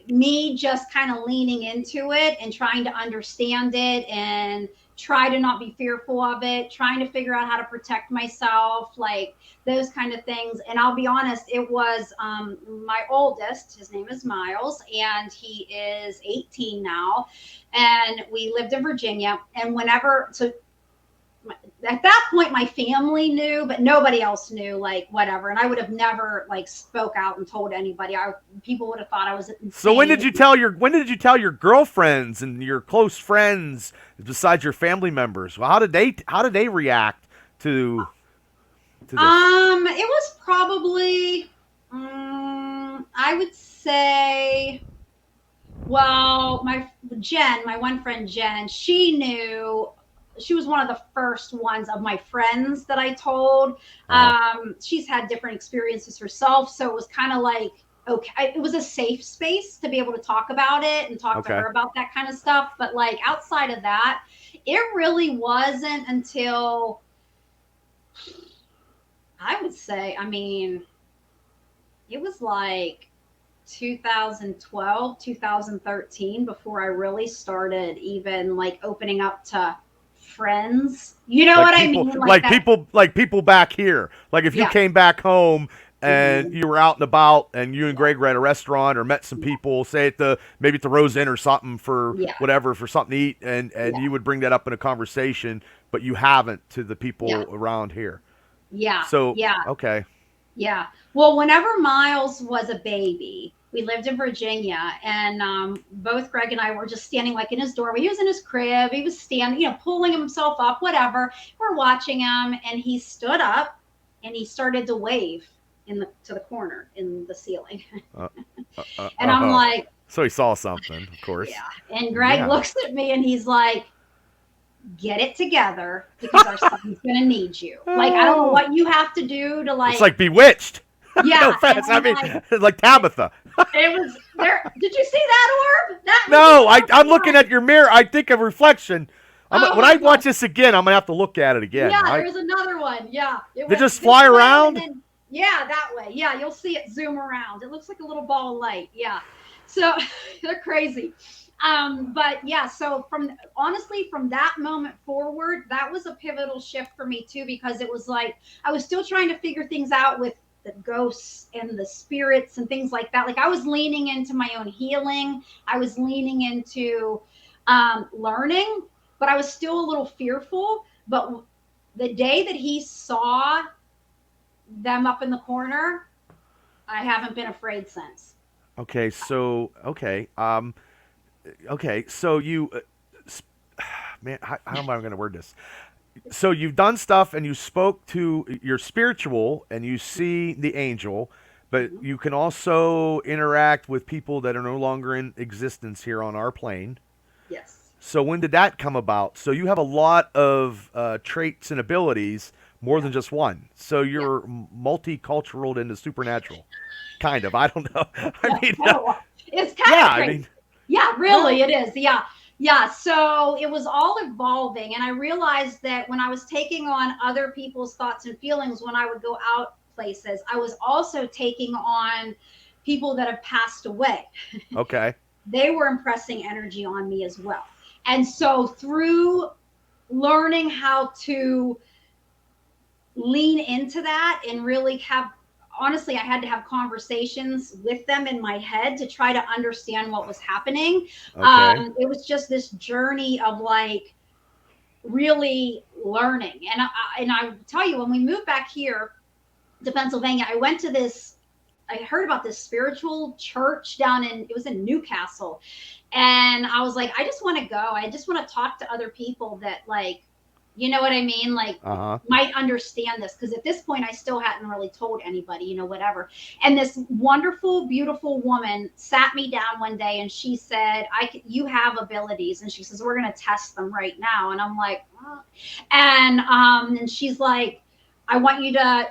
[SPEAKER 2] me just kind of leaning into it and trying to understand it and try to not be fearful of it, trying to figure out how to protect myself, like those kind of things. And I'll be honest, it was my oldest, his name is Miles, and he is 18 now. And we lived in Virginia. And whenever, so at that point my family knew, but nobody else knew, like whatever. And I would have never like spoke out and told anybody. People would have thought I was
[SPEAKER 1] So
[SPEAKER 2] insane.
[SPEAKER 1] when did you tell your girlfriends and your close friends besides your family members? Well, how did they react to this?
[SPEAKER 2] It was probably I would say, well, my one friend Jen, she knew. She was one of the first ones of my friends that I told.
[SPEAKER 1] Uh,
[SPEAKER 2] She's had different experiences herself, so it was kind of like, okay, it was a safe space to be able to talk about it and talk to
[SPEAKER 1] okay.
[SPEAKER 2] her about that kind of stuff. But like outside of that, it really wasn't until, I would say, I mean, it was like 2012, 2013 before I really started even like opening up to friends. You know what I mean? Like that.
[SPEAKER 1] Like people back here. Like if you
[SPEAKER 2] Yeah.
[SPEAKER 1] came back home and
[SPEAKER 2] Hmm.
[SPEAKER 1] you were out and about and you and
[SPEAKER 2] Yeah.
[SPEAKER 1] Greg were at a restaurant or met some
[SPEAKER 2] Yeah.
[SPEAKER 1] people, say at the maybe at the Rose Inn or something for
[SPEAKER 2] Yeah.
[SPEAKER 1] whatever for something to eat, and
[SPEAKER 2] Yeah.
[SPEAKER 1] you would bring that up in a conversation, but you haven't to the
[SPEAKER 2] Yeah.
[SPEAKER 1] people around here.
[SPEAKER 2] Yeah.
[SPEAKER 1] So
[SPEAKER 2] Yeah.
[SPEAKER 1] okay,
[SPEAKER 2] Yeah. Well, whenever Miles was a baby, we lived in Virginia, and both Greg and I were just standing like in his doorway. He was in his crib. He was standing, pulling himself up, whatever. We're watching him, and he stood up and he started to wave to the corner in the ceiling.
[SPEAKER 1] uh,
[SPEAKER 2] And I'm like,
[SPEAKER 1] so he saw something, of course.
[SPEAKER 2] yeah. And Greg
[SPEAKER 1] Yeah,
[SPEAKER 2] looks at me and he's like, get it together because our son's going to need you. Like, I don't know
[SPEAKER 1] oh,
[SPEAKER 2] what you have to do to
[SPEAKER 1] it's
[SPEAKER 2] like,
[SPEAKER 1] like Bewitched. No
[SPEAKER 2] yeah. And
[SPEAKER 1] offense, I
[SPEAKER 2] I'm
[SPEAKER 1] mean
[SPEAKER 2] like,
[SPEAKER 1] like Tabitha.
[SPEAKER 2] it was there. Did you see that orb? That was
[SPEAKER 1] No,
[SPEAKER 2] just
[SPEAKER 1] I'm
[SPEAKER 2] so
[SPEAKER 1] looking
[SPEAKER 2] fun.
[SPEAKER 1] at your mirror. I think of reflection.
[SPEAKER 2] Oh
[SPEAKER 1] When
[SPEAKER 2] my
[SPEAKER 1] I
[SPEAKER 2] God.
[SPEAKER 1] watch this again, I'm gonna have to look at it again.
[SPEAKER 2] Yeah,
[SPEAKER 1] Right?
[SPEAKER 2] there's another one. Yeah. It
[SPEAKER 1] They
[SPEAKER 2] went
[SPEAKER 1] just
[SPEAKER 2] this
[SPEAKER 1] fly
[SPEAKER 2] way and
[SPEAKER 1] around.
[SPEAKER 2] then, yeah, that way. Yeah, you'll see it zoom around. It looks like a little ball of light. Yeah. So they're crazy. But yeah, so from that moment forward, that was a pivotal shift for me too, because it was like I was still trying to figure things out with the ghosts and the spirits and things like that. Like I was leaning into my own healing. I was leaning into learning, but I was still a little fearful. But the day that he saw them up in the corner, I haven't been afraid since.
[SPEAKER 1] Okay, so you, man, how am I gonna word this? So you've done stuff and you spoke to your spiritual and you see the angel, but
[SPEAKER 2] Mhm.
[SPEAKER 1] you can also interact with people that are no longer in existence here on our plane.
[SPEAKER 2] Yes.
[SPEAKER 1] So when did that come about? So you have a lot of traits and abilities, more
[SPEAKER 2] Yeah.
[SPEAKER 1] than just one. So
[SPEAKER 2] Yeah.
[SPEAKER 1] you're multicultural into supernatural, kind of. I don't know. I
[SPEAKER 2] Yeah.
[SPEAKER 1] mean,
[SPEAKER 2] It's kind
[SPEAKER 1] yeah.
[SPEAKER 2] of
[SPEAKER 1] I
[SPEAKER 2] crazy.
[SPEAKER 1] mean,
[SPEAKER 2] Yeah, really,
[SPEAKER 1] well,
[SPEAKER 2] it is. Yeah. Yeah. So it was all evolving. And I realized that when I was taking on other people's thoughts and feelings, when I would go out places, I was also taking on people that have passed away.
[SPEAKER 1] okay,
[SPEAKER 2] They were impressing energy on me as well. And so through learning how to lean into that and really have, honestly, I had to have conversations with them in my head to try to understand what was happening.
[SPEAKER 1] okay,
[SPEAKER 2] It was just this journey of like really learning. And I tell you, when we moved back here to Pennsylvania, I went to this, I heard about this spiritual church it was in Newcastle. And I was like, I just want to go. I just want to talk to other people that like you know what I mean? Like,
[SPEAKER 1] Uh-huh.
[SPEAKER 2] might understand this, because at this point I still hadn't really told anybody, whatever. And this wonderful, beautiful woman sat me down one day and she said, you have abilities. And she says, we're going to test them right now. And I'm like, oh. And she's like, I want you to,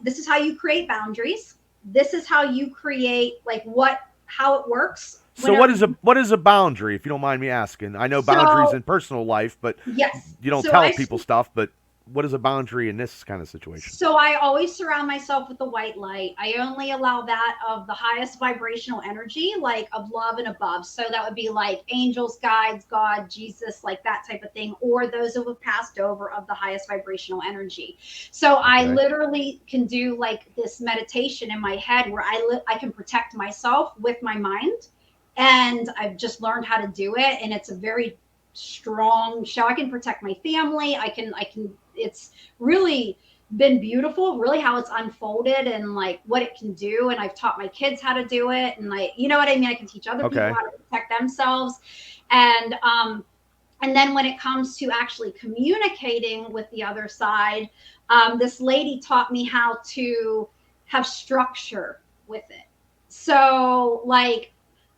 [SPEAKER 2] this is how you create boundaries. This is how you create, like, how it works.
[SPEAKER 1] So what is a boundary, if you don't mind me asking? I know boundaries
[SPEAKER 2] So,
[SPEAKER 1] in personal life, but
[SPEAKER 2] yes.
[SPEAKER 1] you don't
[SPEAKER 2] So
[SPEAKER 1] tell people stuff, but what is a boundary in this kind of situation?
[SPEAKER 2] So I always surround myself with the white light. I only allow that of the highest vibrational energy, like of love and above. So that would be like angels, guides, God, Jesus, like that type of thing, or those who have passed over of the highest vibrational energy. So I
[SPEAKER 1] Okay.
[SPEAKER 2] literally can do like this meditation in my head where I can protect myself with my mind. And I've just learned how to do it. And it's a very strong show. I can protect my family. I can, it's really been beautiful, really how it's unfolded and like what it can do. And I've taught my kids how to do it. And like, you know what I mean? I can teach other people
[SPEAKER 1] Okay.
[SPEAKER 2] how to protect themselves. And and then when it comes to actually communicating with the other side, this lady taught me how to have structure with it. So like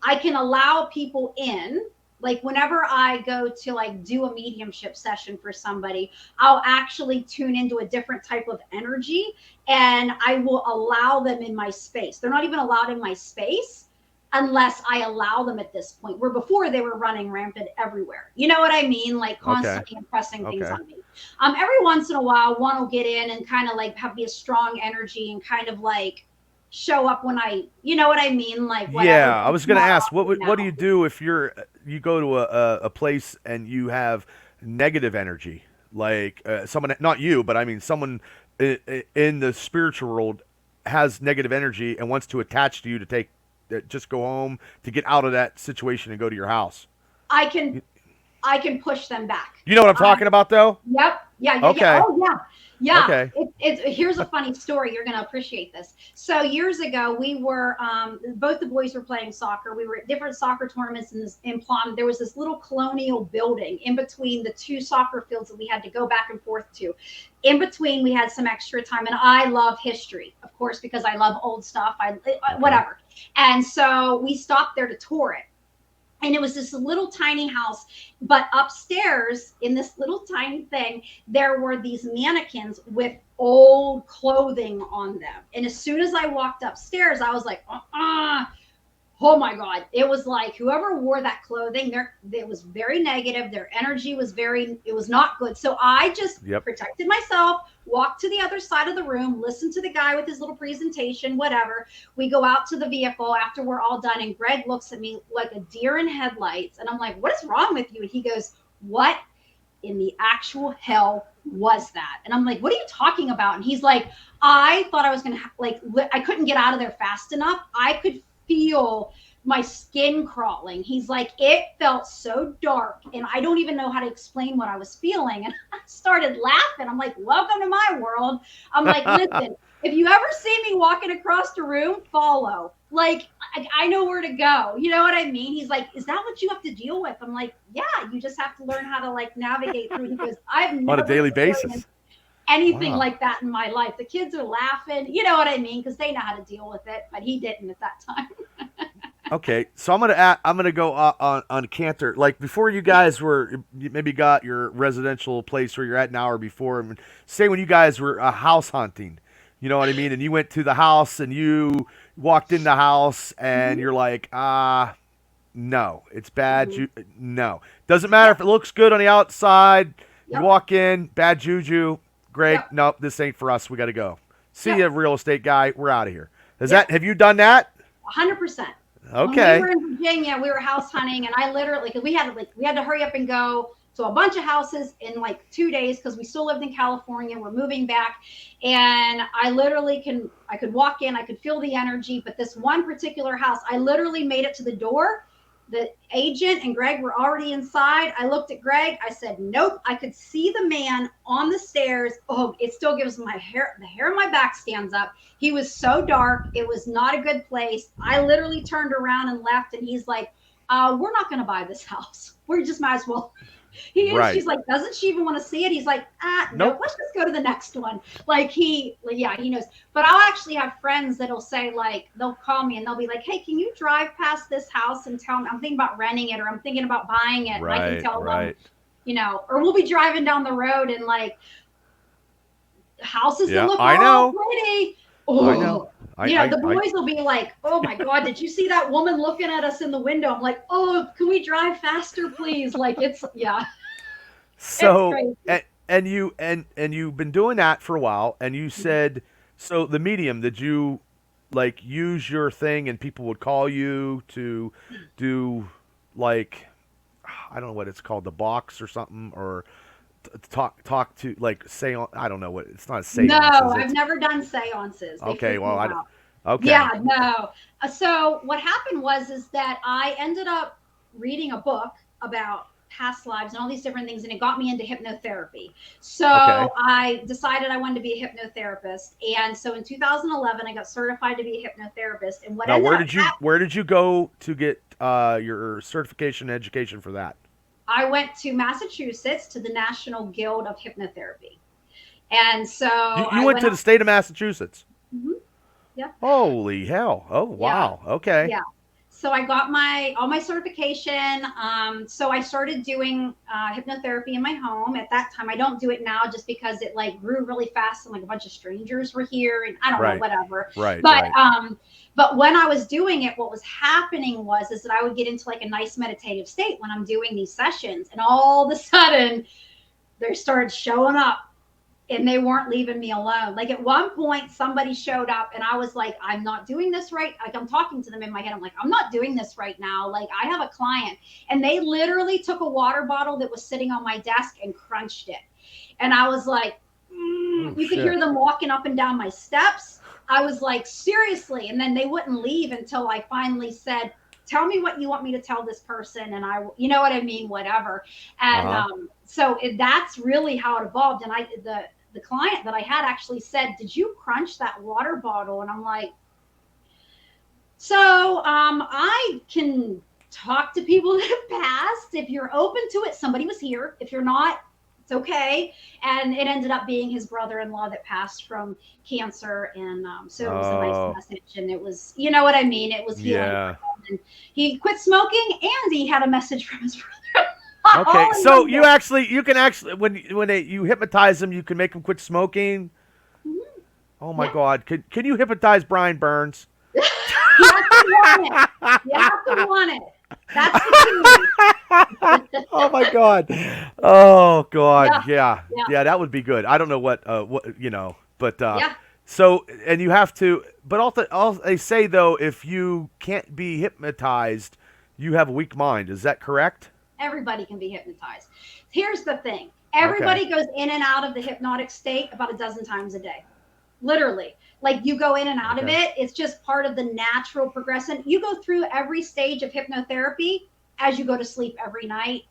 [SPEAKER 2] I can allow people in, like whenever I go to like do a mediumship session for somebody, I'll actually tune into a different type of energy and I will allow them in my space. They're not even allowed in my space unless I allow them at this point, where before they were running rampant everywhere. You know what I mean? Like
[SPEAKER 1] Okay.
[SPEAKER 2] constantly impressing things
[SPEAKER 1] Okay.
[SPEAKER 2] on me. Every once in a while, one will get in and kind of like be a strong energy and kind of like show up when you know what I mean? Like whatever.
[SPEAKER 1] Yeah, I
[SPEAKER 2] But
[SPEAKER 1] was
[SPEAKER 2] it's
[SPEAKER 1] gonna
[SPEAKER 2] not
[SPEAKER 1] ask
[SPEAKER 2] often
[SPEAKER 1] what do you
[SPEAKER 2] now.
[SPEAKER 1] do if you go to a place and you have negative energy, like someone, not you, but I mean someone in the spiritual world has negative energy and wants to attach to you to take just go home to get out of that situation and go to your house.
[SPEAKER 2] I can I can push them back.
[SPEAKER 1] You know what I'm
[SPEAKER 2] I
[SPEAKER 1] talking about, though?
[SPEAKER 2] Yep. Yeah, yeah, yeah.
[SPEAKER 1] Okay.
[SPEAKER 2] Oh, yeah. Yeah.
[SPEAKER 1] Okay.
[SPEAKER 2] Here's a funny story. You're going to appreciate this. So years ago, we were both the boys were playing soccer. We were at different soccer tournaments in Plum. There was this little colonial building in between the two soccer fields that we had to go back and forth to. In between, we had some extra time, and I love history, of course, because I love old stuff.
[SPEAKER 1] Okay.
[SPEAKER 2] Whatever. And so we stopped there to tour it, and it was this little tiny house, but upstairs in this little tiny thing there were these mannequins with old clothing on them. And as soon as I walked upstairs I was like, oh my God, it was like whoever wore that clothing there, it was very negative. Their energy was it was not good. So I just
[SPEAKER 1] Yep.
[SPEAKER 2] protected myself, walked to the other side of the room, listened to the guy with his little presentation, whatever. We go out to the vehicle after we're all done, and Greg looks at me like a deer in headlights. And I'm like, what is wrong with you? And he goes, what in the actual hell was that? And I'm like, what are you talking about? And he's like, I thought I was going to I couldn't get out of there fast enough. I could feel my skin crawling. He's like, it felt so dark and I don't even know how to explain what I was feeling. And I started laughing. I'm like, welcome to my world. I'm like, listen, if you ever see me walking across the room, follow. Like, I know where to go. You know what I mean? He's like, is that what you have to deal with? I'm like, yeah, you just have to learn how to like navigate through. He goes, I've
[SPEAKER 1] On a
[SPEAKER 2] never
[SPEAKER 1] daily
[SPEAKER 2] experienced
[SPEAKER 1] basis.
[SPEAKER 2] anything
[SPEAKER 1] Wow.
[SPEAKER 2] like that in my life. The kids are laughing. You know what I mean? Because they know how to deal with it, but he didn't at that time.
[SPEAKER 1] Okay, so I'm gonna go on Cantor. Like before, you guys you maybe got your residential place where you're at now, or before. I mean, say when you guys were house hunting, you know what I mean, and you went to the house and you walked in the house and
[SPEAKER 2] Mm-hmm.
[SPEAKER 1] you're like, no, it's bad.
[SPEAKER 2] Mm-hmm.
[SPEAKER 1] No, doesn't matter
[SPEAKER 2] Yep.
[SPEAKER 1] if it looks good on the outside. You
[SPEAKER 2] Yep.
[SPEAKER 1] walk in, bad juju. Greg,
[SPEAKER 2] Yep.
[SPEAKER 1] nope, this ain't for us. We got to go. See
[SPEAKER 2] Yep.
[SPEAKER 1] ya, real estate guy. We're out of here.
[SPEAKER 2] Yep.
[SPEAKER 1] Have you done that?
[SPEAKER 2] 100%. When we
[SPEAKER 1] Okay.
[SPEAKER 2] were in Virginia, we were house hunting, and I literally, because we had to hurry up and go to a bunch of houses in like 2 days because we still lived in California. We're moving back, and I literally I could walk in, I could feel the energy. But this one particular house, I literally made it to the door. The agent and Greg were already inside. I looked at Greg. I said, nope. I could see the man on the stairs. Oh, it still gives the hair on my back stands up. He was so dark. It was not a good place. I literally turned around and left. And he's like, we're not going to buy this house. We just might as well. He is.
[SPEAKER 1] Right.
[SPEAKER 2] She's like, doesn't she even want to see it? He's like, nope,
[SPEAKER 1] Nope.
[SPEAKER 2] let's just go to the next one. Yeah, he knows. But I'll actually have friends that'll say, like, they'll call me and they'll be like, hey, can you drive past this house and tell me I'm thinking about renting it or I'm thinking about buying it? And I can
[SPEAKER 1] Right.
[SPEAKER 2] tell them,
[SPEAKER 1] Right.
[SPEAKER 2] or we'll be driving down the road and like houses that
[SPEAKER 1] Yeah.
[SPEAKER 2] look
[SPEAKER 1] I
[SPEAKER 2] all
[SPEAKER 1] know.
[SPEAKER 2] pretty.
[SPEAKER 1] I know.
[SPEAKER 2] Oh, the
[SPEAKER 1] I
[SPEAKER 2] boys will be like, oh my God, did you see that woman looking at us in the window? I'm like, oh, can we drive faster, please? Like, yeah, it's
[SPEAKER 1] So
[SPEAKER 2] crazy.
[SPEAKER 1] and you've been doing that for a while, and you said so the medium. Did you like use your thing, and people would call you to do like I don't know what it's called, the box or something, or talk to like seance. I don't know what it's not a
[SPEAKER 2] No,
[SPEAKER 1] seance, is
[SPEAKER 2] I've
[SPEAKER 1] it?
[SPEAKER 2] never done seances. They
[SPEAKER 1] Okay,
[SPEAKER 2] freak
[SPEAKER 1] well
[SPEAKER 2] me
[SPEAKER 1] I
[SPEAKER 2] out. Yeah,
[SPEAKER 1] okay.
[SPEAKER 2] no. So what happened was is that I ended up reading a book about past lives and all these different things, and it got me into hypnotherapy. So
[SPEAKER 1] Okay.
[SPEAKER 2] I decided I wanted to be a hypnotherapist, and so in 2011 I got certified to be a hypnotherapist. And what
[SPEAKER 1] Now
[SPEAKER 2] ended up
[SPEAKER 1] where did you go to get your certification and education for that?
[SPEAKER 2] I went to Massachusetts to the National Guild of Hypnotherapy, and so
[SPEAKER 1] You
[SPEAKER 2] I
[SPEAKER 1] went
[SPEAKER 2] went
[SPEAKER 1] to
[SPEAKER 2] up.
[SPEAKER 1] the state of Massachusetts.
[SPEAKER 2] Mhm, yeah,
[SPEAKER 1] Holy hell! Oh
[SPEAKER 2] yeah,
[SPEAKER 1] wow. Okay.
[SPEAKER 2] yeah. So I got all my certification. So I started doing hypnotherapy in my home. At that time, I don't do it now just because it like grew really fast and like a bunch of strangers were here and I don't know
[SPEAKER 1] Right.
[SPEAKER 2] whatever.
[SPEAKER 1] Right.
[SPEAKER 2] But
[SPEAKER 1] Right.
[SPEAKER 2] when I was doing it, what was happening was is that I would get into like a nice meditative state when I'm doing these sessions, and all of a sudden they started showing up and they weren't leaving me alone. Like at one point, somebody showed up and I was like, I'm not doing this right. Like I'm talking to them in my head. I'm like, I'm not doing this right now. Like I have a client. And they literally took a water bottle that was sitting on my desk and crunched it. And I was like,
[SPEAKER 1] Oh
[SPEAKER 2] you could hear
[SPEAKER 1] shit.
[SPEAKER 2] them walking up and down my steps. I was like, seriously. And then they wouldn't leave until I finally said, tell me what you want me to tell this person. And you know what I mean? Whatever.
[SPEAKER 1] Uh
[SPEAKER 2] And
[SPEAKER 1] huh.
[SPEAKER 2] that's really how it evolved. And the client that I had actually said, did you crunch that water bottle? And I'm like, so I can talk to people that have passed. If you're open to it, somebody was here. If you're not, it's okay. And it ended up being his brother-in-law that passed from cancer. And so it was a nice
[SPEAKER 1] Oh
[SPEAKER 2] message. And it was, you know what I mean? It was healing for
[SPEAKER 1] yeah.
[SPEAKER 2] him. And he quit smoking and he had a message from his brother
[SPEAKER 1] Okay.
[SPEAKER 2] all in
[SPEAKER 1] So
[SPEAKER 2] one day.
[SPEAKER 1] you can actually you hypnotize them, you can make them quit smoking.
[SPEAKER 2] Mhm.
[SPEAKER 1] Oh my
[SPEAKER 2] Yeah.
[SPEAKER 1] God. Can you hypnotize Brian Burns?
[SPEAKER 2] You have to want it. You have to want it. That's the key.
[SPEAKER 1] Oh my God. Oh God.
[SPEAKER 2] Yeah,
[SPEAKER 1] Yeah.
[SPEAKER 2] yeah,
[SPEAKER 1] Yeah, that would be good. I don't know what but
[SPEAKER 2] yeah.
[SPEAKER 1] so and you have to but also they say though if you can't be hypnotized, you have a weak mind. Is that correct?
[SPEAKER 2] Everybody can be hypnotized. Here's the thing.
[SPEAKER 1] Okay.
[SPEAKER 2] Everybody goes in and out of the hypnotic state about a dozen times a day. Literally. Like you go in and out of
[SPEAKER 1] Okay.
[SPEAKER 2] it. It's just part of the natural progression. You go through every stage of hypnotherapy as you go to sleep every night.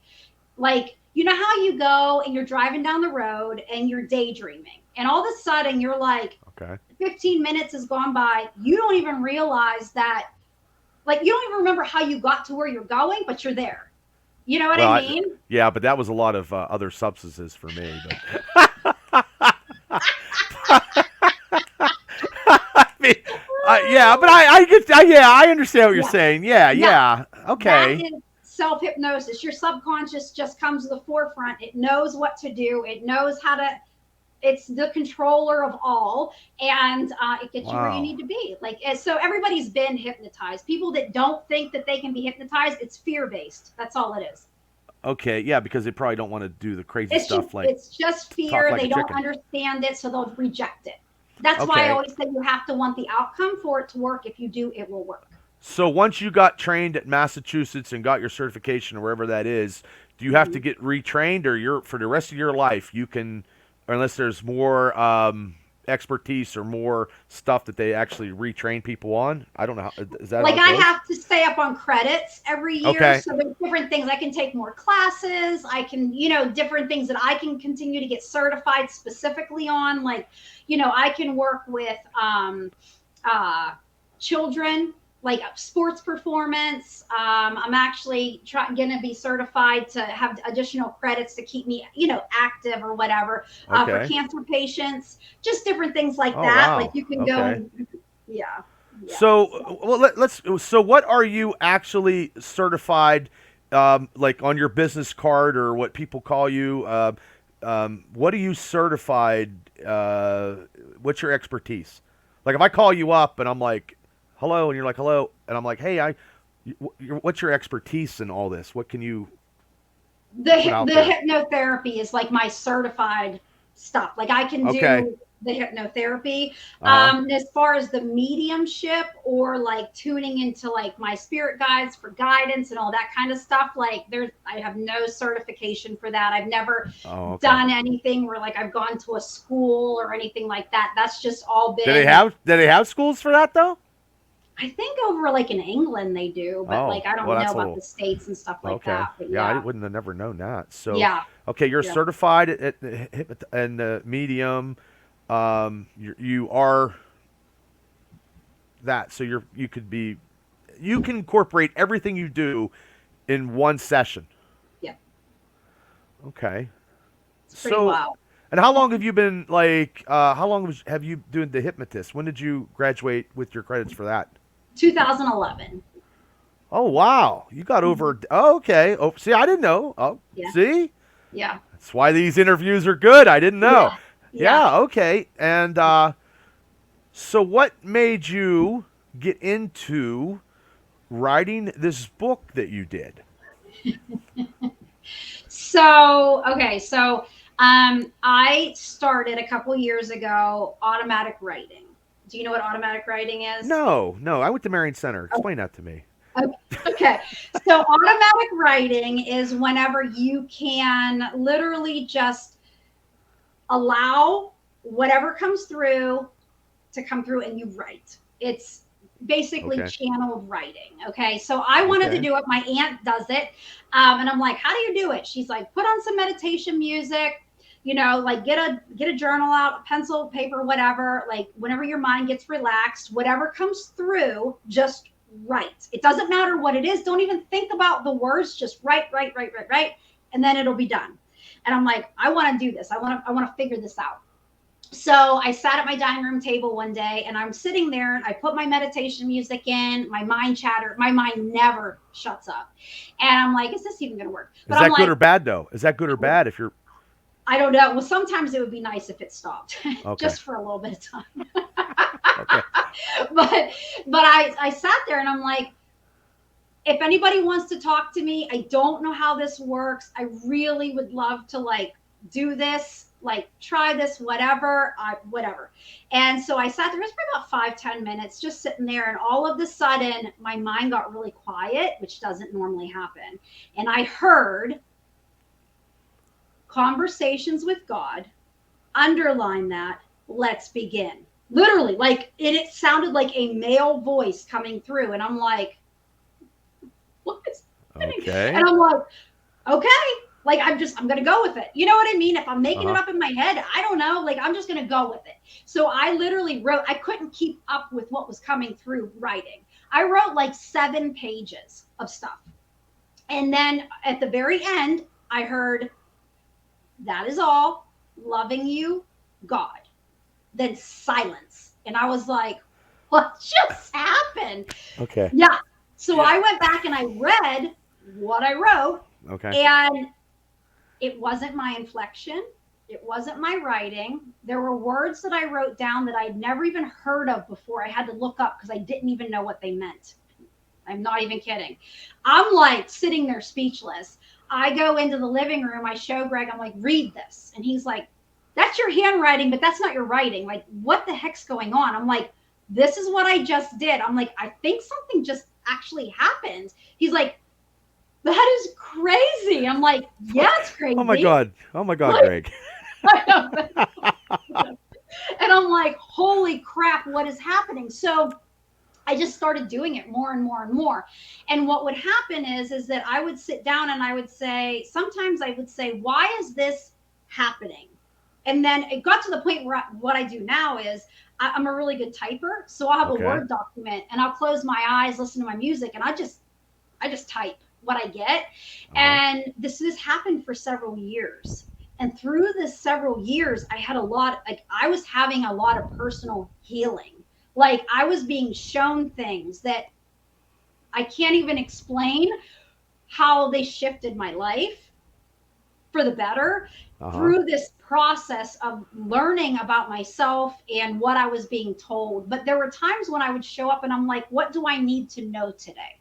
[SPEAKER 2] Like, you know how you go and you're driving down the road and you're daydreaming. And all of a sudden you're like,
[SPEAKER 1] Okay.
[SPEAKER 2] 15 minutes has gone by. You don't even realize that, like, you don't even remember how you got to where you're going, but you're there. You know what I
[SPEAKER 1] Well,
[SPEAKER 2] mean?
[SPEAKER 1] yeah, but that was a lot of other substances for me. But I mean, yeah, but I get, yeah, I understand what you're
[SPEAKER 2] Yeah.
[SPEAKER 1] saying. Yeah,
[SPEAKER 2] Yeah.
[SPEAKER 1] yeah,
[SPEAKER 2] That
[SPEAKER 1] okay.
[SPEAKER 2] is self hypnosis. Your subconscious just comes to the forefront. It knows what to do, it knows how to, it's the controller of all, and it gets you where you
[SPEAKER 1] Wow.
[SPEAKER 2] need to be. Like, so everybody's been hypnotized. People that don't think that they can be hypnotized, it's fear based. That's all it is.
[SPEAKER 1] Okay, yeah, because they probably don't want to do the crazy
[SPEAKER 2] It's just
[SPEAKER 1] stuff like
[SPEAKER 2] it's just
[SPEAKER 1] talk
[SPEAKER 2] fear.
[SPEAKER 1] like a
[SPEAKER 2] They don't
[SPEAKER 1] chicken.
[SPEAKER 2] understand it, so they'll reject it. That's why I
[SPEAKER 1] Okay.
[SPEAKER 2] always say you have to want the outcome for it to work. If you do, it will work.
[SPEAKER 1] So once you got trained at Massachusetts and got your certification or wherever that is, do you have to
[SPEAKER 2] Mhm.
[SPEAKER 1] get retrained, or you're for the rest of your life you can, or unless there's more expertise or more stuff that they actually retrain people on? I don't know. Is that how
[SPEAKER 2] Like
[SPEAKER 1] it
[SPEAKER 2] I
[SPEAKER 1] goes?
[SPEAKER 2] have to stay up on credits every year,
[SPEAKER 1] Okay.
[SPEAKER 2] so there's different things. I can take more classes. I can, different things that I can continue to get certified specifically on. Like, I can work with uh, children. like sports performance. I'm actually going to be certified to have additional credits to keep me, active or whatever. For
[SPEAKER 1] Okay.
[SPEAKER 2] cancer patients, just different things like
[SPEAKER 1] Oh,
[SPEAKER 2] that. Like
[SPEAKER 1] wow.
[SPEAKER 2] you can go
[SPEAKER 1] Okay.
[SPEAKER 2] and, yeah, yeah.
[SPEAKER 1] So, well, let's. So, what are you actually certified, like on your business card or what people call you? What are you certified? What's your expertise? Like, if I call you up and I'm like, "Hello," and you're like, "Hello," and I'm like, "Hey, what's your expertise in all this? What can you put out
[SPEAKER 2] The
[SPEAKER 1] there?"
[SPEAKER 2] hypnotherapy is like my certified stuff. Like I can
[SPEAKER 1] Okay.
[SPEAKER 2] do the hypnotherapy.
[SPEAKER 1] Uh huh.
[SPEAKER 2] As far as the mediumship or like tuning into like my spirit guides for guidance and all that kind of stuff, like I have no certification for that. I've never
[SPEAKER 1] Oh, okay.
[SPEAKER 2] done anything where like I've gone to a school or anything like that. That's just all
[SPEAKER 1] Do they
[SPEAKER 2] been,
[SPEAKER 1] have Do they have schools for that though?
[SPEAKER 2] I think over like in England they do, but
[SPEAKER 1] Oh,
[SPEAKER 2] like I
[SPEAKER 1] well,
[SPEAKER 2] don't know
[SPEAKER 1] that's a
[SPEAKER 2] about
[SPEAKER 1] little.
[SPEAKER 2] the States and stuff like
[SPEAKER 1] Okay.
[SPEAKER 2] that. But
[SPEAKER 1] Yeah, I
[SPEAKER 2] yeah,
[SPEAKER 1] wouldn't have never known that. So,
[SPEAKER 2] yeah,
[SPEAKER 1] okay, you're
[SPEAKER 2] yeah.
[SPEAKER 1] certified at the and the medium. You are that. So you could be you can incorporate everything you do in one session.
[SPEAKER 2] Yeah.
[SPEAKER 1] Okay.
[SPEAKER 2] It's pretty
[SPEAKER 1] So,
[SPEAKER 2] wild.
[SPEAKER 1] and how long have you been like? How long have you doing the hypnotist? When did you graduate with your credits for that?
[SPEAKER 2] 2011.
[SPEAKER 1] Oh wow, you got
[SPEAKER 2] Mhm.
[SPEAKER 1] over. Oh, okay. Oh, see, I didn't know. Oh,
[SPEAKER 2] Yeah.
[SPEAKER 1] see.
[SPEAKER 2] Yeah.
[SPEAKER 1] That's why these interviews are good. I didn't know.
[SPEAKER 2] Yeah. Yeah.
[SPEAKER 1] Yeah, okay. And so what made you get into writing this book that you did?
[SPEAKER 2] So, okay. So, I started a couple years ago automatic writing. Do you know what automatic writing is?
[SPEAKER 1] No, no. I went to Marion Center.
[SPEAKER 2] Oh,
[SPEAKER 1] Explain that to me.
[SPEAKER 2] okay. So, automatic writing is whenever you can literally just allow whatever comes through to come through and you write. It's basically
[SPEAKER 1] Okay.
[SPEAKER 2] channeled writing. Okay. So I wanted to
[SPEAKER 1] Okay.
[SPEAKER 2] do it. My aunt does it. And I'm like, how do you do it? She's like, put on some meditation music, like get a journal out, a pencil, paper, whatever. Like whenever your mind gets relaxed, whatever comes through, just write. It doesn't matter what it is. Don't even think about the words. Just write, write, write, write, write, and then it'll be done. And I'm like, I want to do this. I want to figure this out. So I sat at my dining room table one day and I'm sitting there and I put my meditation music in, my mind never shuts up. And I'm like, is this even going to work?
[SPEAKER 1] Is
[SPEAKER 2] But I'm
[SPEAKER 1] that good
[SPEAKER 2] like,
[SPEAKER 1] or bad though? Is that good or bad if you're
[SPEAKER 2] I don't know. Well, sometimes it would be nice if it stopped
[SPEAKER 1] okay.
[SPEAKER 2] just for a little bit of time.
[SPEAKER 1] Okay.
[SPEAKER 2] but I sat there and I'm like, if anybody wants to talk to me, I don't know how this works. I really would love to like do this, like try this, whatever. And so I sat there, it was for about 5-10 minutes, just sitting there. And all of a sudden, my mind got really quiet, which doesn't normally happen. And I heard conversations with God, underline that, let's begin. Literally, like it sounded like a male voice coming through. And I'm like, what is happening?
[SPEAKER 1] Okay.
[SPEAKER 2] And I'm like, okay, like I'm gonna go with it. You know what I mean? If I'm making it
[SPEAKER 1] Uh-huh.
[SPEAKER 2] up in my head, I don't know. Like I'm just gonna go with it. So I literally wrote. I couldn't keep up with what was coming through writing. I wrote like 7 pages of stuff, and then at the very end, I heard, "That is all. Loving you, God." Then silence, and I was like, "What just happened?"
[SPEAKER 1] Okay.
[SPEAKER 2] Yeah. So I went back and I read what I wrote,
[SPEAKER 1] Okay.
[SPEAKER 2] and it wasn't my inflection. It wasn't my writing. There were words that I wrote down that I'd never even heard of before. I had to look up because I didn't even know what they meant. I'm not even kidding. I'm like sitting there speechless. I go into the living room. I show Greg, I'm like, read this. And he's like, that's your handwriting, but that's not your writing. Like, what the heck's going on? I'm like, this is what I just did. I'm like, I think something just actually happened. He's like, that is crazy. I'm like, yeah, it's
[SPEAKER 1] Oh my
[SPEAKER 2] crazy.
[SPEAKER 1] God. Oh my God,
[SPEAKER 2] Like,
[SPEAKER 1] Greg.
[SPEAKER 2] and I'm like, holy crap, what is happening? So I just started doing it more and more and more. And what would happen is that I would sit down and I would say, sometimes I would say, why is this happening? And then it got to the point where what I do now is I'm a really good typer, so I'll have a
[SPEAKER 1] Okay.
[SPEAKER 2] Word document and I'll close my eyes, listen to my music, and I just type what I get.
[SPEAKER 1] Uh-huh.
[SPEAKER 2] And this happened for several years. And through this several years, I was having a lot of personal healing. Like I was being shown things that I can't even explain how they shifted my life for the better
[SPEAKER 1] Uh-huh.
[SPEAKER 2] through this process of learning about myself and what I was being told. But there were times when I would show up and I'm like, what do I need to know today?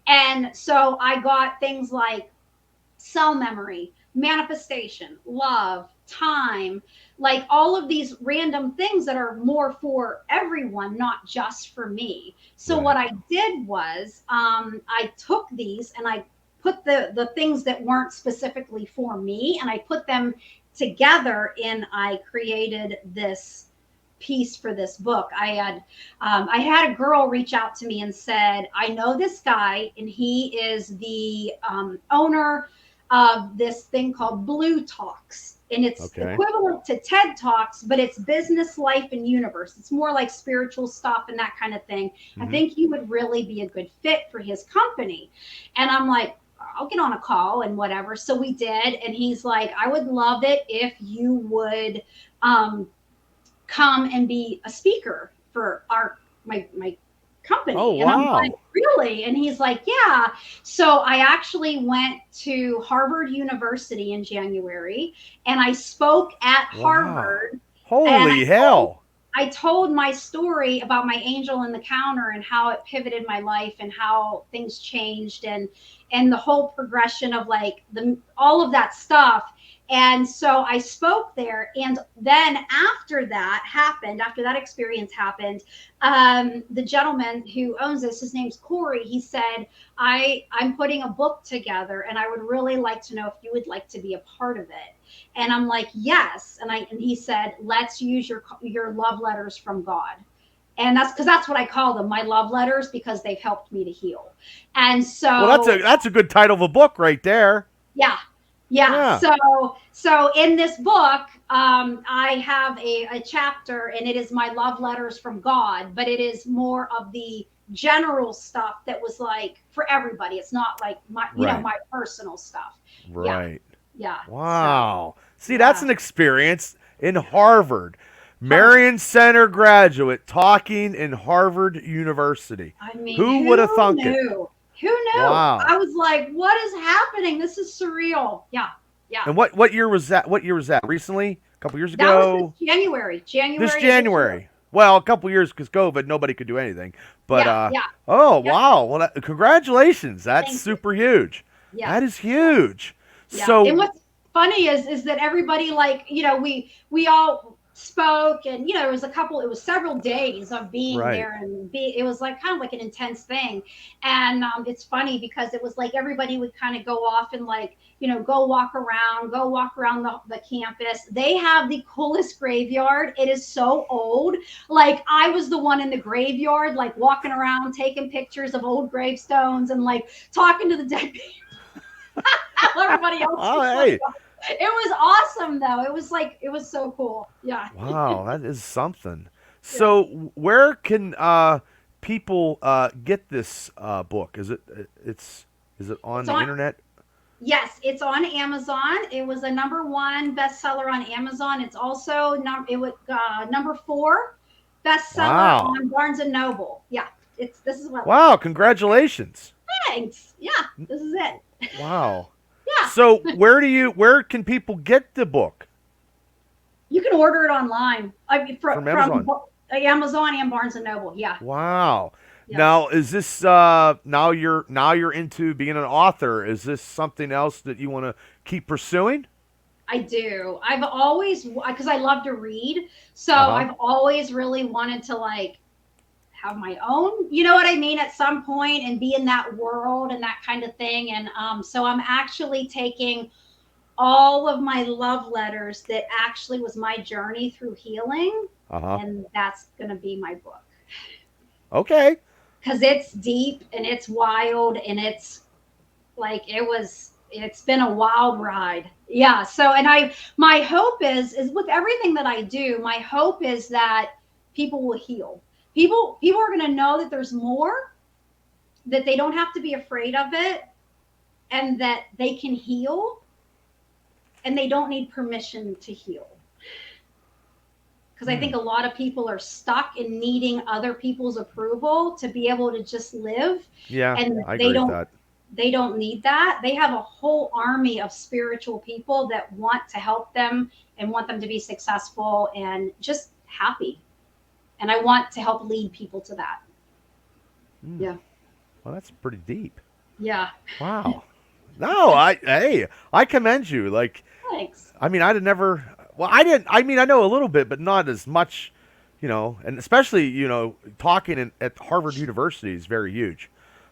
[SPEAKER 2] And so I got things like cell memory, manifestation, love, time, like all of these random things that are more for everyone, not just for me. So what
[SPEAKER 1] Right.
[SPEAKER 2] I did was I took these and I put the things that weren't specifically for me and I put them together and I created this piece for this book. I had a girl reach out to me and said, I know this guy, and he is the owner of this thing called Blue Talks. And it's
[SPEAKER 1] Okay.
[SPEAKER 2] equivalent to TED Talks, but it's business, life, and universe. It's more like spiritual stuff and that kind of thing. I
[SPEAKER 1] Mm-hmm.
[SPEAKER 2] think you would really be a good fit for his company. And I'm like, I'll get on a call and whatever. So we did. And he's like, I would love it if you would um, come and be a speaker for my
[SPEAKER 1] Oh,
[SPEAKER 2] company. And I'm like,
[SPEAKER 1] wow.
[SPEAKER 2] really? And he's like, yeah. So I actually went to Harvard University in January and I spoke at
[SPEAKER 1] Wow.
[SPEAKER 2] Harvard and
[SPEAKER 1] Holy hell.
[SPEAKER 2] I told my story about my angel in the counter and how it pivoted my life and how things changed and the whole progression of like the all of that stuff. And so I spoke there, and then after that experience happened, the gentleman who owns this, his name's Corey. He said, I'm putting a book together, and I would really like to know if you would like to be a part of it. And I'm like, yes. And he said, let's use your love letters from God. And that's what I call them, my love letters, because they've helped me to heal. And
[SPEAKER 1] Well, that's a
[SPEAKER 2] so
[SPEAKER 1] that's a good title of a book right there.
[SPEAKER 2] yeah, yeah.
[SPEAKER 1] Yeah.
[SPEAKER 2] So in this book, I have a chapter, and it is my love letters from God, but it is more of the general stuff that was like for everybody. It's not like
[SPEAKER 1] Right.
[SPEAKER 2] my personal stuff. Yeah,
[SPEAKER 1] Right.
[SPEAKER 2] yeah. So
[SPEAKER 1] Wow. See, that's
[SPEAKER 2] yeah,
[SPEAKER 1] an experience in Harvard.
[SPEAKER 2] Harvard.
[SPEAKER 1] Marion Center graduate talking in Harvard University.
[SPEAKER 2] I mean,
[SPEAKER 1] Who would have
[SPEAKER 2] who
[SPEAKER 1] thunk it?
[SPEAKER 2] knew? Who knew?
[SPEAKER 1] Wow.
[SPEAKER 2] I was like, what is happening? This is surreal. Yeah, yeah.
[SPEAKER 1] And what year was that? What year was that? Recently? A couple years
[SPEAKER 2] That was this
[SPEAKER 1] ago?
[SPEAKER 2] January,
[SPEAKER 1] This
[SPEAKER 2] January of this year.
[SPEAKER 1] January. Well, a couple years because COVID, nobody could do anything. But
[SPEAKER 2] Yeah, yeah,
[SPEAKER 1] oh
[SPEAKER 2] yep.
[SPEAKER 1] wow! Well, congratulations. That's
[SPEAKER 2] Thank you.
[SPEAKER 1] super huge.
[SPEAKER 2] Yeah,
[SPEAKER 1] That is
[SPEAKER 2] yeah.
[SPEAKER 1] huge.
[SPEAKER 2] Yeah. And
[SPEAKER 1] So
[SPEAKER 2] what's funny is that everybody, like, we all spoke, and there was it was several days of being
[SPEAKER 1] right,
[SPEAKER 2] there, and it was like kind of like an intense thing. And it's funny because it was like everybody would kind of go off and like go walk around the campus. They have the coolest graveyard. It is so old. Like I was the one in the graveyard, like walking around taking pictures of old gravestones and like talking to the dead people. Everybody else
[SPEAKER 1] oh
[SPEAKER 2] was like,
[SPEAKER 1] hey,
[SPEAKER 2] it was awesome though. It was so cool. Yeah.
[SPEAKER 1] wow, that is something.
[SPEAKER 2] Yeah.
[SPEAKER 1] So where can people get this book? Is it on
[SPEAKER 2] It's
[SPEAKER 1] the
[SPEAKER 2] on,
[SPEAKER 1] internet?
[SPEAKER 2] yes, it's on Amazon. It was a #1 bestseller on Amazon. It's also #4 bestseller
[SPEAKER 1] Wow,
[SPEAKER 2] on Barnes and Noble. Yeah. This is what,
[SPEAKER 1] wow, congratulations.
[SPEAKER 2] thanks. Yeah, this is it.
[SPEAKER 1] Wow.
[SPEAKER 2] Yeah.
[SPEAKER 1] So where can people get the book?
[SPEAKER 2] You can order it online. I mean,
[SPEAKER 1] From
[SPEAKER 2] from
[SPEAKER 1] Amazon.
[SPEAKER 2] Amazon and Barnes and Noble. Yeah.
[SPEAKER 1] Wow.
[SPEAKER 2] Yeah.
[SPEAKER 1] Now is this now you're into being an author? Is this something else that you want to keep pursuing?
[SPEAKER 2] I do. I've always, because I love to read. So
[SPEAKER 1] Uh huh.
[SPEAKER 2] I've always really wanted to like have my own, you know what I mean, at some point and be in that world and that kind of thing. And so I'm actually taking all of my love letters that actually was my journey through healing.
[SPEAKER 1] Uh huh.
[SPEAKER 2] And that's going to be my book
[SPEAKER 1] Okay.
[SPEAKER 2] because it's deep and it's wild and it's like it's been a wild ride. Yeah. So, and my hope is with everything that I do, my hope is that people will heal. People are going to know that there's more, that they don't have to be afraid of it, and that they can heal, and they don't need permission to heal. Because I think a lot of people are stuck in needing other people's approval to be able to just live.
[SPEAKER 1] Yeah,
[SPEAKER 2] And
[SPEAKER 1] I agree with that.
[SPEAKER 2] they don't need that. They have a whole army of spiritual people that want to help them and want them to be successful and just happy. And I want to help lead people to that. Yeah.
[SPEAKER 1] Well, that's pretty deep.
[SPEAKER 2] Yeah.
[SPEAKER 1] Wow. No, I commend you. Like,
[SPEAKER 2] Thanks.
[SPEAKER 1] I mean, I'd have never. Well, I didn't. I mean, I know a little bit, but not as much. And especially talking at Harvard University is very huge.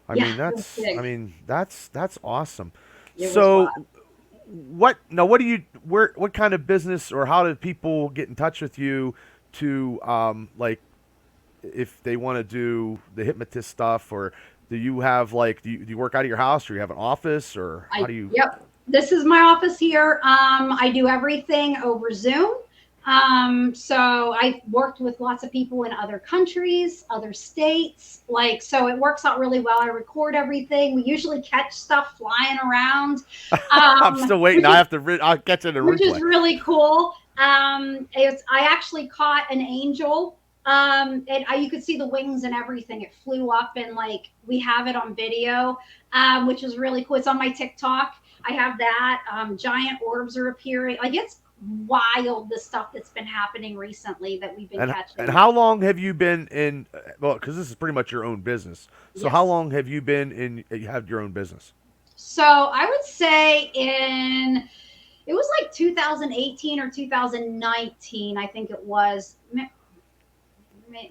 [SPEAKER 1] I
[SPEAKER 2] Yeah,
[SPEAKER 1] mean,
[SPEAKER 2] it was big.
[SPEAKER 1] that's awesome.
[SPEAKER 2] It was
[SPEAKER 1] So,
[SPEAKER 2] fun.
[SPEAKER 1] what do you what kind of business, or how do people get in touch with you to like, if they want to do the hypnotist stuff, or do you have like, do you work out of your house, or you have an office, or how do you?
[SPEAKER 2] Yep. This is my office here. I do everything over Zoom. So I've worked with lots of people in other countries, other states. So it works out really well. I record everything. We usually catch stuff flying around.
[SPEAKER 1] I'm still waiting. I'll catch it in a
[SPEAKER 2] Which is
[SPEAKER 1] replay.
[SPEAKER 2] really cool. I actually caught an angel. You could see the wings and everything. It flew up, and we have it on video, which is really cool. It's on my TikTok. I have that. Giant orbs are appearing. It's wild, the stuff that's been happening recently that we've been catching.
[SPEAKER 1] And how long have you been in? Well, because this is pretty much your own business. So
[SPEAKER 2] Yes.
[SPEAKER 1] how long have you been in? You have your own business.
[SPEAKER 2] So I would say it was 2018 or 2019, I think it was.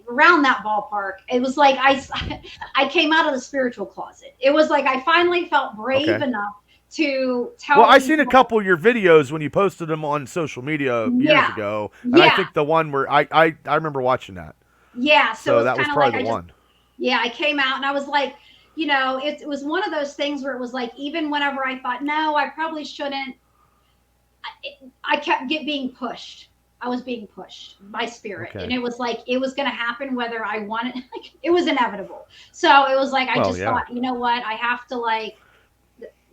[SPEAKER 2] Around that ballpark. It was I came out of the spiritual closet. It was I finally felt brave enough to tell.
[SPEAKER 1] Well, I seen a couple of your videos when you posted them on social media years ago, and I think the one where I remember watching that.
[SPEAKER 2] Yeah, so
[SPEAKER 1] that was probably the one.
[SPEAKER 2] Yeah, I came out and I was it was one of those things where it was even whenever I thought, no, I probably shouldn't, I kept being pushed. I was being pushed by spirit, and it was it was going to happen whether I wanted. It was inevitable. So it was I thought, you know what, I have to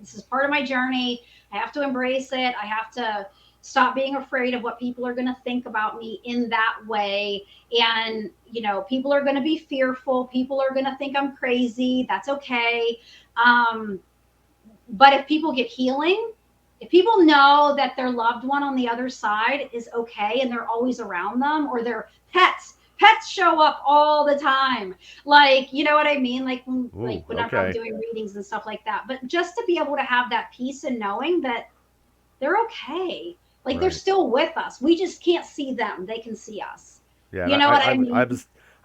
[SPEAKER 2] this is part of my journey. I have to embrace it. I have to stop being afraid of what people are going to think about me in that way. And people are going to be fearful. People are going to think I'm crazy. That's okay. But if people get healing, if people know that their loved one on the other side is okay and they're always around them, or their pets show up all the time. You know what I mean? Whenever I'm doing readings and stuff like that. But just to be able to have that peace and knowing that they're okay. They're still with us. We just can't see them. They can see us.
[SPEAKER 1] Yeah.
[SPEAKER 2] You know what I mean?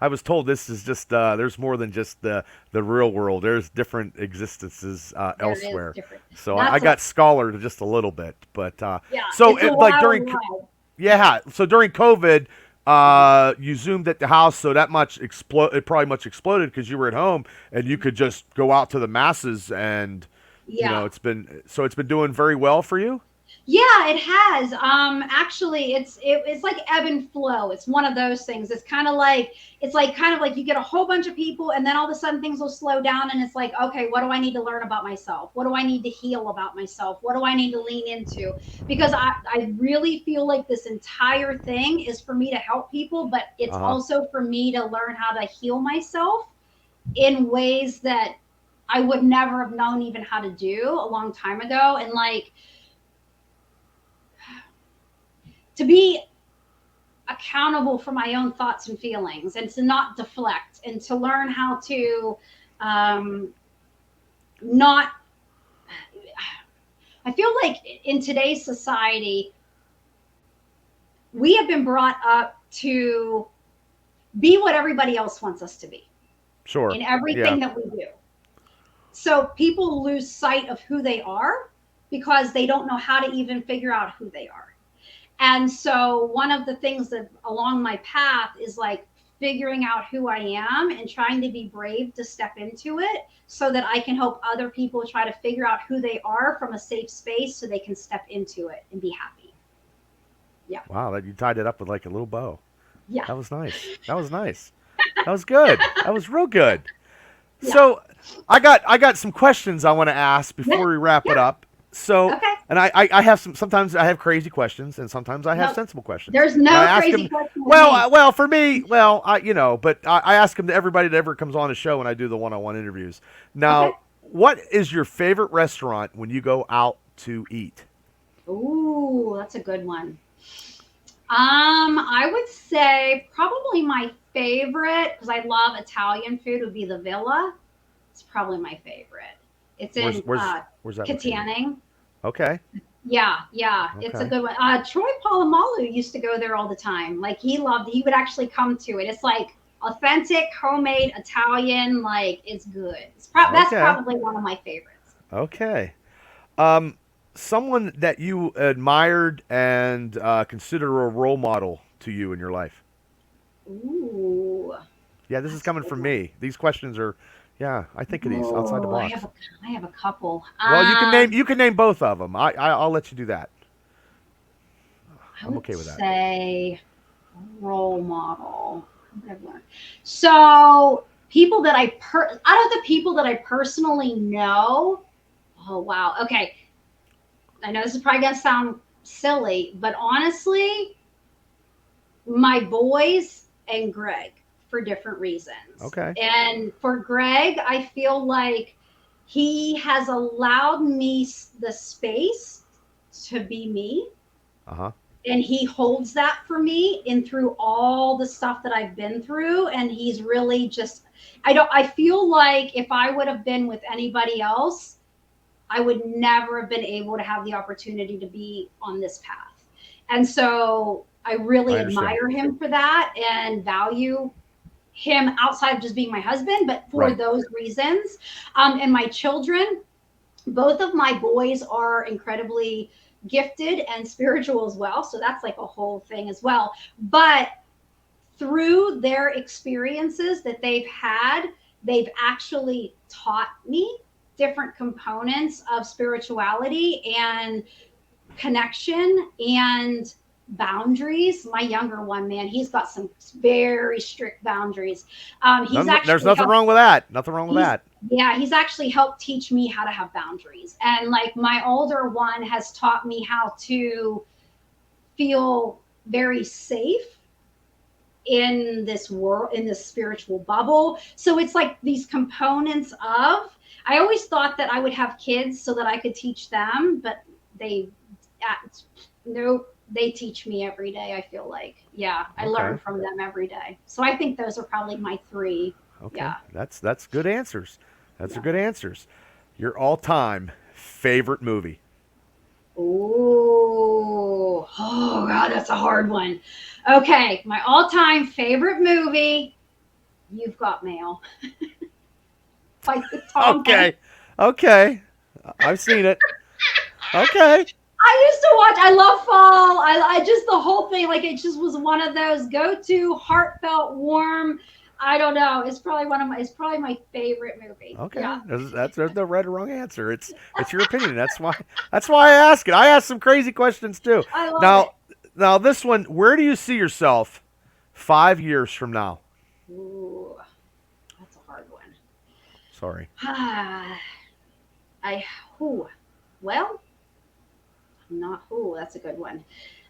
[SPEAKER 1] I was told this is just there's more than just the real world. There's different existences elsewhere. So I got scholared just a little bit, but so during COVID, you zoomed at the house, so that it probably much exploded because you were at home and you could just go out to the masses, and it's been doing very well for you.
[SPEAKER 2] Yeah, it has. Actually, it's like ebb and flow. It's one of those things. It's kind of you get a whole bunch of people, and then all of a sudden things will slow down, and it's okay, what do I need to learn about myself? What do I need to heal about myself? What do I need to lean into? Because I really feel like this entire thing is for me to help people, but it's also for me to learn how to heal myself in ways that I would never have known even how to do a long time ago. And to be accountable for my own thoughts and feelings, and to not deflect, and to learn how to not. I feel like in today's society, we have been brought up to be what everybody else wants us to be.
[SPEAKER 1] Sure.
[SPEAKER 2] In everything that we do. So people lose sight of who they are because they don't know how to even figure out who they are. And so one of the things that along my path is figuring out who I am and trying to be brave to step into it so that I can help other people try to figure out who they are from a safe space so they can step into it and be happy. Yeah.
[SPEAKER 1] Wow, you tied it up with a little bow.
[SPEAKER 2] Yeah.
[SPEAKER 1] That was nice. That was nice. That was good. That was real good.
[SPEAKER 2] Yeah.
[SPEAKER 1] So I got some questions I want to ask
[SPEAKER 2] Yeah.
[SPEAKER 1] before we wrap it
[SPEAKER 2] Yeah.
[SPEAKER 1] up. So
[SPEAKER 2] Okay.
[SPEAKER 1] and I have sometimes I have crazy questions and sometimes I have
[SPEAKER 2] No,
[SPEAKER 1] sensible questions.
[SPEAKER 2] there's
[SPEAKER 1] And I
[SPEAKER 2] no
[SPEAKER 1] ask
[SPEAKER 2] crazy
[SPEAKER 1] them
[SPEAKER 2] question with me.
[SPEAKER 1] well for me, well, but I ask them to everybody that ever comes on the show when I do the one-on-one interviews.
[SPEAKER 2] Okay.
[SPEAKER 1] Now, what is your favorite restaurant when you go out to eat?
[SPEAKER 2] Ooh, that's a good one. I would say probably my favorite because I love Italian food would be the Villa. It's probably my favorite. It's
[SPEAKER 1] Where's
[SPEAKER 2] in
[SPEAKER 1] where's where's that located?
[SPEAKER 2] Katanning.
[SPEAKER 1] Okay.
[SPEAKER 2] Yeah, yeah, it's a
[SPEAKER 1] Okay.
[SPEAKER 2] good one. Troy Polamalu used to go there all the time. Like he loved it. He would actually come to it. It's like authentic, homemade Italian. Like it's good. That's
[SPEAKER 1] Okay.
[SPEAKER 2] probably one of my favorites.
[SPEAKER 1] Okay. Um, someone that you admired and consider a role model to you in your life.
[SPEAKER 2] Ooh,
[SPEAKER 1] Yeah, this is
[SPEAKER 2] that's a
[SPEAKER 1] coming
[SPEAKER 2] good
[SPEAKER 1] from
[SPEAKER 2] one.
[SPEAKER 1] me. These questions are, yeah, I think of these outside the
[SPEAKER 2] Oh,
[SPEAKER 1] box.
[SPEAKER 2] I have a couple.
[SPEAKER 1] Well, you can name both of them. I'll let you do that.
[SPEAKER 2] I
[SPEAKER 1] I'm
[SPEAKER 2] would
[SPEAKER 1] okay with that.
[SPEAKER 2] say role model. What I've learned. So people that out of the people that I personally know. Oh wow. Okay. I know this is probably gonna sound silly, but honestly, my boys and Greg for different reasons.
[SPEAKER 1] Okay.
[SPEAKER 2] And for Greg, I feel like he has allowed me the space to be me,
[SPEAKER 1] Uh huh.
[SPEAKER 2] and he holds that for me and through all the stuff that I've been through, and he's really just I feel like if I would have been with anybody else, I would never have been able to have the opportunity to be on this path. And so I
[SPEAKER 1] I
[SPEAKER 2] really
[SPEAKER 1] understand.
[SPEAKER 2] admire him for that and value him outside of just being my husband, but for
[SPEAKER 1] Right.
[SPEAKER 2] those reasons. And my children, both of my boys are incredibly gifted and spiritual as well. So that's like a whole thing as well. But through their experiences that they've had, they've actually taught me different components of spirituality and connection and boundaries. My younger one, man, he's got some very strict boundaries. He's
[SPEAKER 1] There's
[SPEAKER 2] actually
[SPEAKER 1] nothing
[SPEAKER 2] helped
[SPEAKER 1] wrong with that. Nothing wrong with
[SPEAKER 2] he's
[SPEAKER 1] that.
[SPEAKER 2] yeah, he's actually helped teach me how to have boundaries. And like my older one has taught me how to feel very safe in this world, in this spiritual bubble. So it's like these components of, I always thought that I would have kids so that I could teach them, but they, no, they teach me every day. I feel like, yeah, I learn
[SPEAKER 1] Okay.
[SPEAKER 2] from them every day. So I think those are probably my three.
[SPEAKER 1] Okay.
[SPEAKER 2] Yeah.
[SPEAKER 1] That's good answers. That's a
[SPEAKER 2] Yeah.
[SPEAKER 1] good answers. Your all-time favorite movie.
[SPEAKER 2] Ooh. Oh, God, that's a hard one. Okay. My all time favorite movie, You've Got Mail, by Tom Hanks.
[SPEAKER 1] Okay. Okay. I've seen it. Okay.
[SPEAKER 2] I used to watch. I love fall. I just the whole thing. Like it just was one of those go to heartfelt, warm. I don't know. It's probably one of my. It's probably my favorite movie.
[SPEAKER 1] Okay.
[SPEAKER 2] Yeah,
[SPEAKER 1] There's no right or wrong answer. It's your opinion. That's why I ask it. I ask some crazy questions too.
[SPEAKER 2] I love it.
[SPEAKER 1] Now this one, where do you see yourself 5 years from now?
[SPEAKER 2] Ooh, that's a hard one.
[SPEAKER 1] Sorry.
[SPEAKER 2] I who? Well, not who. That's a good one.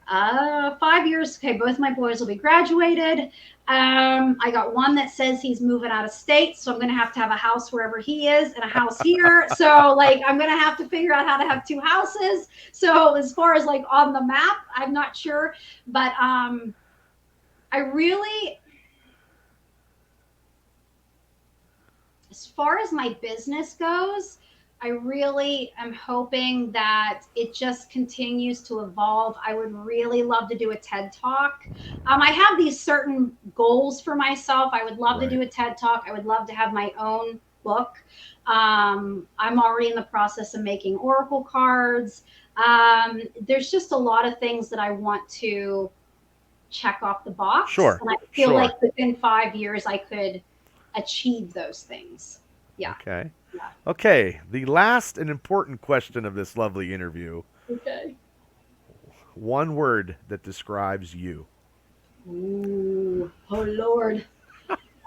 [SPEAKER 2] 5 years. Okay, both my boys will be graduated. I got one that says he's moving out of state, so I'm gonna have to have a house wherever he is and a house here. So like I'm gonna have to figure out how to have two houses. So as far as like on the map, I'm not sure, but I really, as far as my business goes, I really am hoping that it just continues to evolve. I would really love to do a TED Talk. I have these certain goals for myself. I would love to
[SPEAKER 1] Right.
[SPEAKER 2] do a TED Talk. I would love to have my own book. I'm already in the process of making Oracle cards. There's just a lot of things that I want to check off the box.
[SPEAKER 1] Sure.
[SPEAKER 2] And I feel
[SPEAKER 1] Sure.
[SPEAKER 2] like within 5 years, I could achieve those things. Yeah.
[SPEAKER 1] Okay.
[SPEAKER 2] Yeah.
[SPEAKER 1] Okay. The last and important question of this lovely interview.
[SPEAKER 2] Okay.
[SPEAKER 1] One word that describes you.
[SPEAKER 2] Ooh, oh Lord.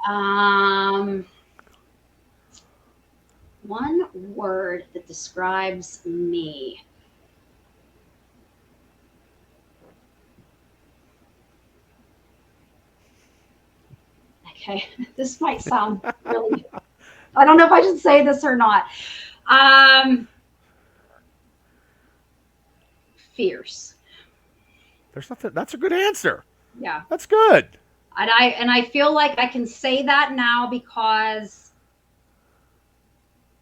[SPEAKER 2] Um, One word that describes me. Okay, this might sound really. I don't know if I should say this or not. Um, Fierce.
[SPEAKER 1] There's nothing. That's a good answer.
[SPEAKER 2] Yeah,
[SPEAKER 1] That's good.
[SPEAKER 2] and I feel like I can say that now because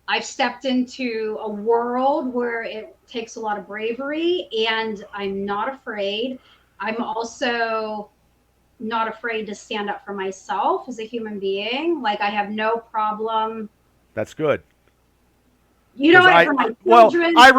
[SPEAKER 2] I've stepped into a world where it takes a lot of bravery, and I'm not afraid. I'm also not afraid to stand up for myself as a human being. Like I have no problem,
[SPEAKER 1] That's good.
[SPEAKER 2] you know
[SPEAKER 1] Because
[SPEAKER 2] what, for my
[SPEAKER 1] well,
[SPEAKER 2] children.
[SPEAKER 1] I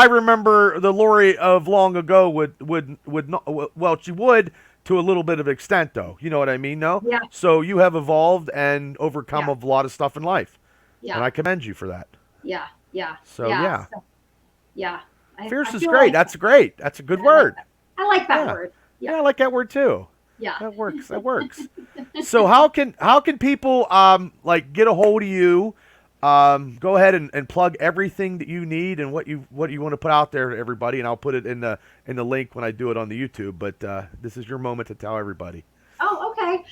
[SPEAKER 1] remember the Lori of long ago would not, well, she would to a little bit of extent though. You know what I mean? No.
[SPEAKER 2] Yeah,
[SPEAKER 1] So you have evolved and overcome
[SPEAKER 2] yeah,
[SPEAKER 1] a lot of stuff in life, and
[SPEAKER 2] yeah,
[SPEAKER 1] I commend you for that.
[SPEAKER 2] yeah, yeah,
[SPEAKER 1] So
[SPEAKER 2] yeah.
[SPEAKER 1] yeah,
[SPEAKER 2] So, yeah. I
[SPEAKER 1] fierce is
[SPEAKER 2] feel
[SPEAKER 1] great.
[SPEAKER 2] like
[SPEAKER 1] That's great. That's a good
[SPEAKER 2] I like
[SPEAKER 1] word.
[SPEAKER 2] that. I like that
[SPEAKER 1] Yeah,
[SPEAKER 2] word. Yeah,
[SPEAKER 1] yeah, I like that word too.
[SPEAKER 2] yeah.
[SPEAKER 1] That works. That works. So how can people like get a hold of you? Go ahead and plug everything that you need and what you want to put out there to everybody, and I'll put it in the link when I do it on the YouTube. But this is your moment to tell everybody.
[SPEAKER 2] Oh, okay.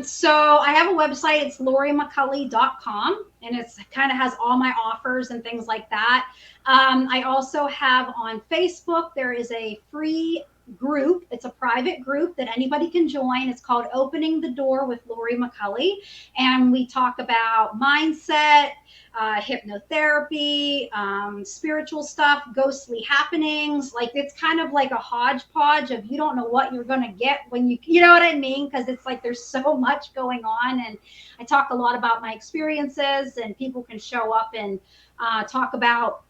[SPEAKER 2] So I have a website. It's lorimccully.com, and it's kind of has all my offers and things like that. I also have on Facebook, there is a free group. It's a private group that anybody can join. It's called Opening the Door with Lori McCully. And we talk about mindset, hypnotherapy, spiritual stuff, ghostly happenings. Like it's kind of like a hodgepodge of you don't know what you're going to get when you know what I mean? Because it's like there's so much going on. And I talk a lot about my experiences, and people can show up and talk about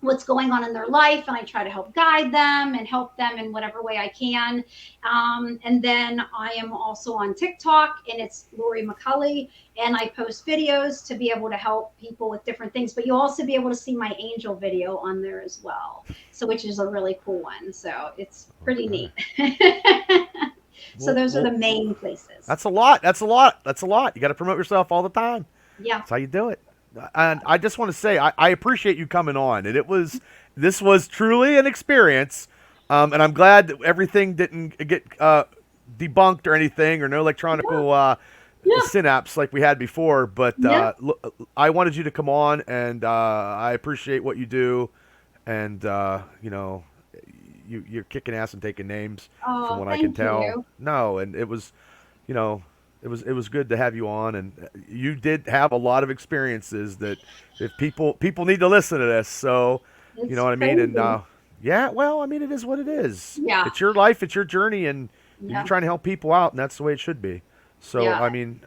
[SPEAKER 2] what's going on in their life, and I try to help guide them and help them in whatever way I can. And then I am also on TikTok, and it's Lori McCully, and I post videos to be able to help people with different things. But you'll also be able to see my angel video on there as well, so which is a really cool one. So it's pretty
[SPEAKER 1] Okay.
[SPEAKER 2] neat. So those are the main places.
[SPEAKER 1] That's a lot. That's a lot. That's a lot. You got to promote yourself all the time.
[SPEAKER 2] Yeah.
[SPEAKER 1] That's how you do it. And I just want to say I appreciate you coming on, and this was truly an experience, and I'm glad that everything didn't get debunked or anything, or no electronical
[SPEAKER 2] Yeah.
[SPEAKER 1] synapse like we had before. But
[SPEAKER 2] Yeah.
[SPEAKER 1] I wanted you to come on, and I appreciate what you do, and you know, you're kicking ass and taking names from
[SPEAKER 2] Oh,
[SPEAKER 1] what I can
[SPEAKER 2] thank
[SPEAKER 1] tell.
[SPEAKER 2] you.
[SPEAKER 1] No, and it was, you know, it was good to have you on, and you did have a lot of experiences that if people need to listen to this. So, you
[SPEAKER 2] It's
[SPEAKER 1] know what I mean? And
[SPEAKER 2] crazy.
[SPEAKER 1] yeah, well, I mean, it is what it is.
[SPEAKER 2] Yeah.
[SPEAKER 1] It's your life, it's your journey, and you're
[SPEAKER 2] Yeah.
[SPEAKER 1] trying to help people out, and that's the way it should be. So,
[SPEAKER 2] Yeah.
[SPEAKER 1] I mean,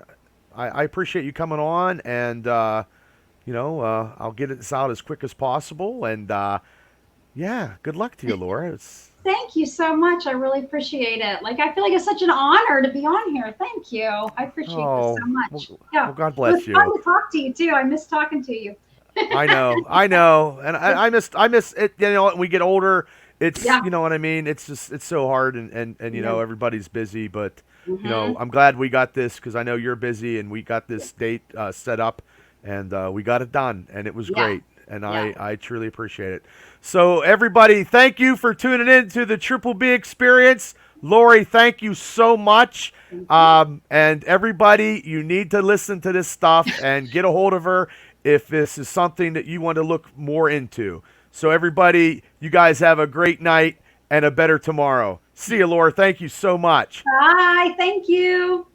[SPEAKER 1] I appreciate you coming on, and I'll get this out as quick as possible, and yeah, good luck to you, Laura. It's
[SPEAKER 2] Thank you so much. I really appreciate it. Like, I feel like it's such an honor to be on here. Thank you. I appreciate this so
[SPEAKER 1] oh,
[SPEAKER 2] much. Yeah.
[SPEAKER 1] well, God
[SPEAKER 2] It was
[SPEAKER 1] bless
[SPEAKER 2] fun
[SPEAKER 1] you.
[SPEAKER 2] to talk to you, too. I miss talking to you.
[SPEAKER 1] I know, and I miss it. You know, when we get older, it's
[SPEAKER 2] Yeah.
[SPEAKER 1] you know what I mean. It's just it's so hard, and you
[SPEAKER 2] Yeah.
[SPEAKER 1] know everybody's busy, but you know
[SPEAKER 2] Hmm.
[SPEAKER 1] I'm glad we got this because I know you're busy, and we got this date set up, and we got it done, and it was
[SPEAKER 2] Yeah.
[SPEAKER 1] great, and
[SPEAKER 2] Yeah.
[SPEAKER 1] I truly appreciate it. So everybody, thank you for tuning in to the Triple B Experience. Lori, thank you so much.
[SPEAKER 2] Thank you.
[SPEAKER 1] And everybody, you need to listen to this stuff and get a hold of her if this is something that you want to look more into. So, everybody, you guys have a great night and a better tomorrow. See you, Laura. Thank you so much.
[SPEAKER 2] Bye. Thank you.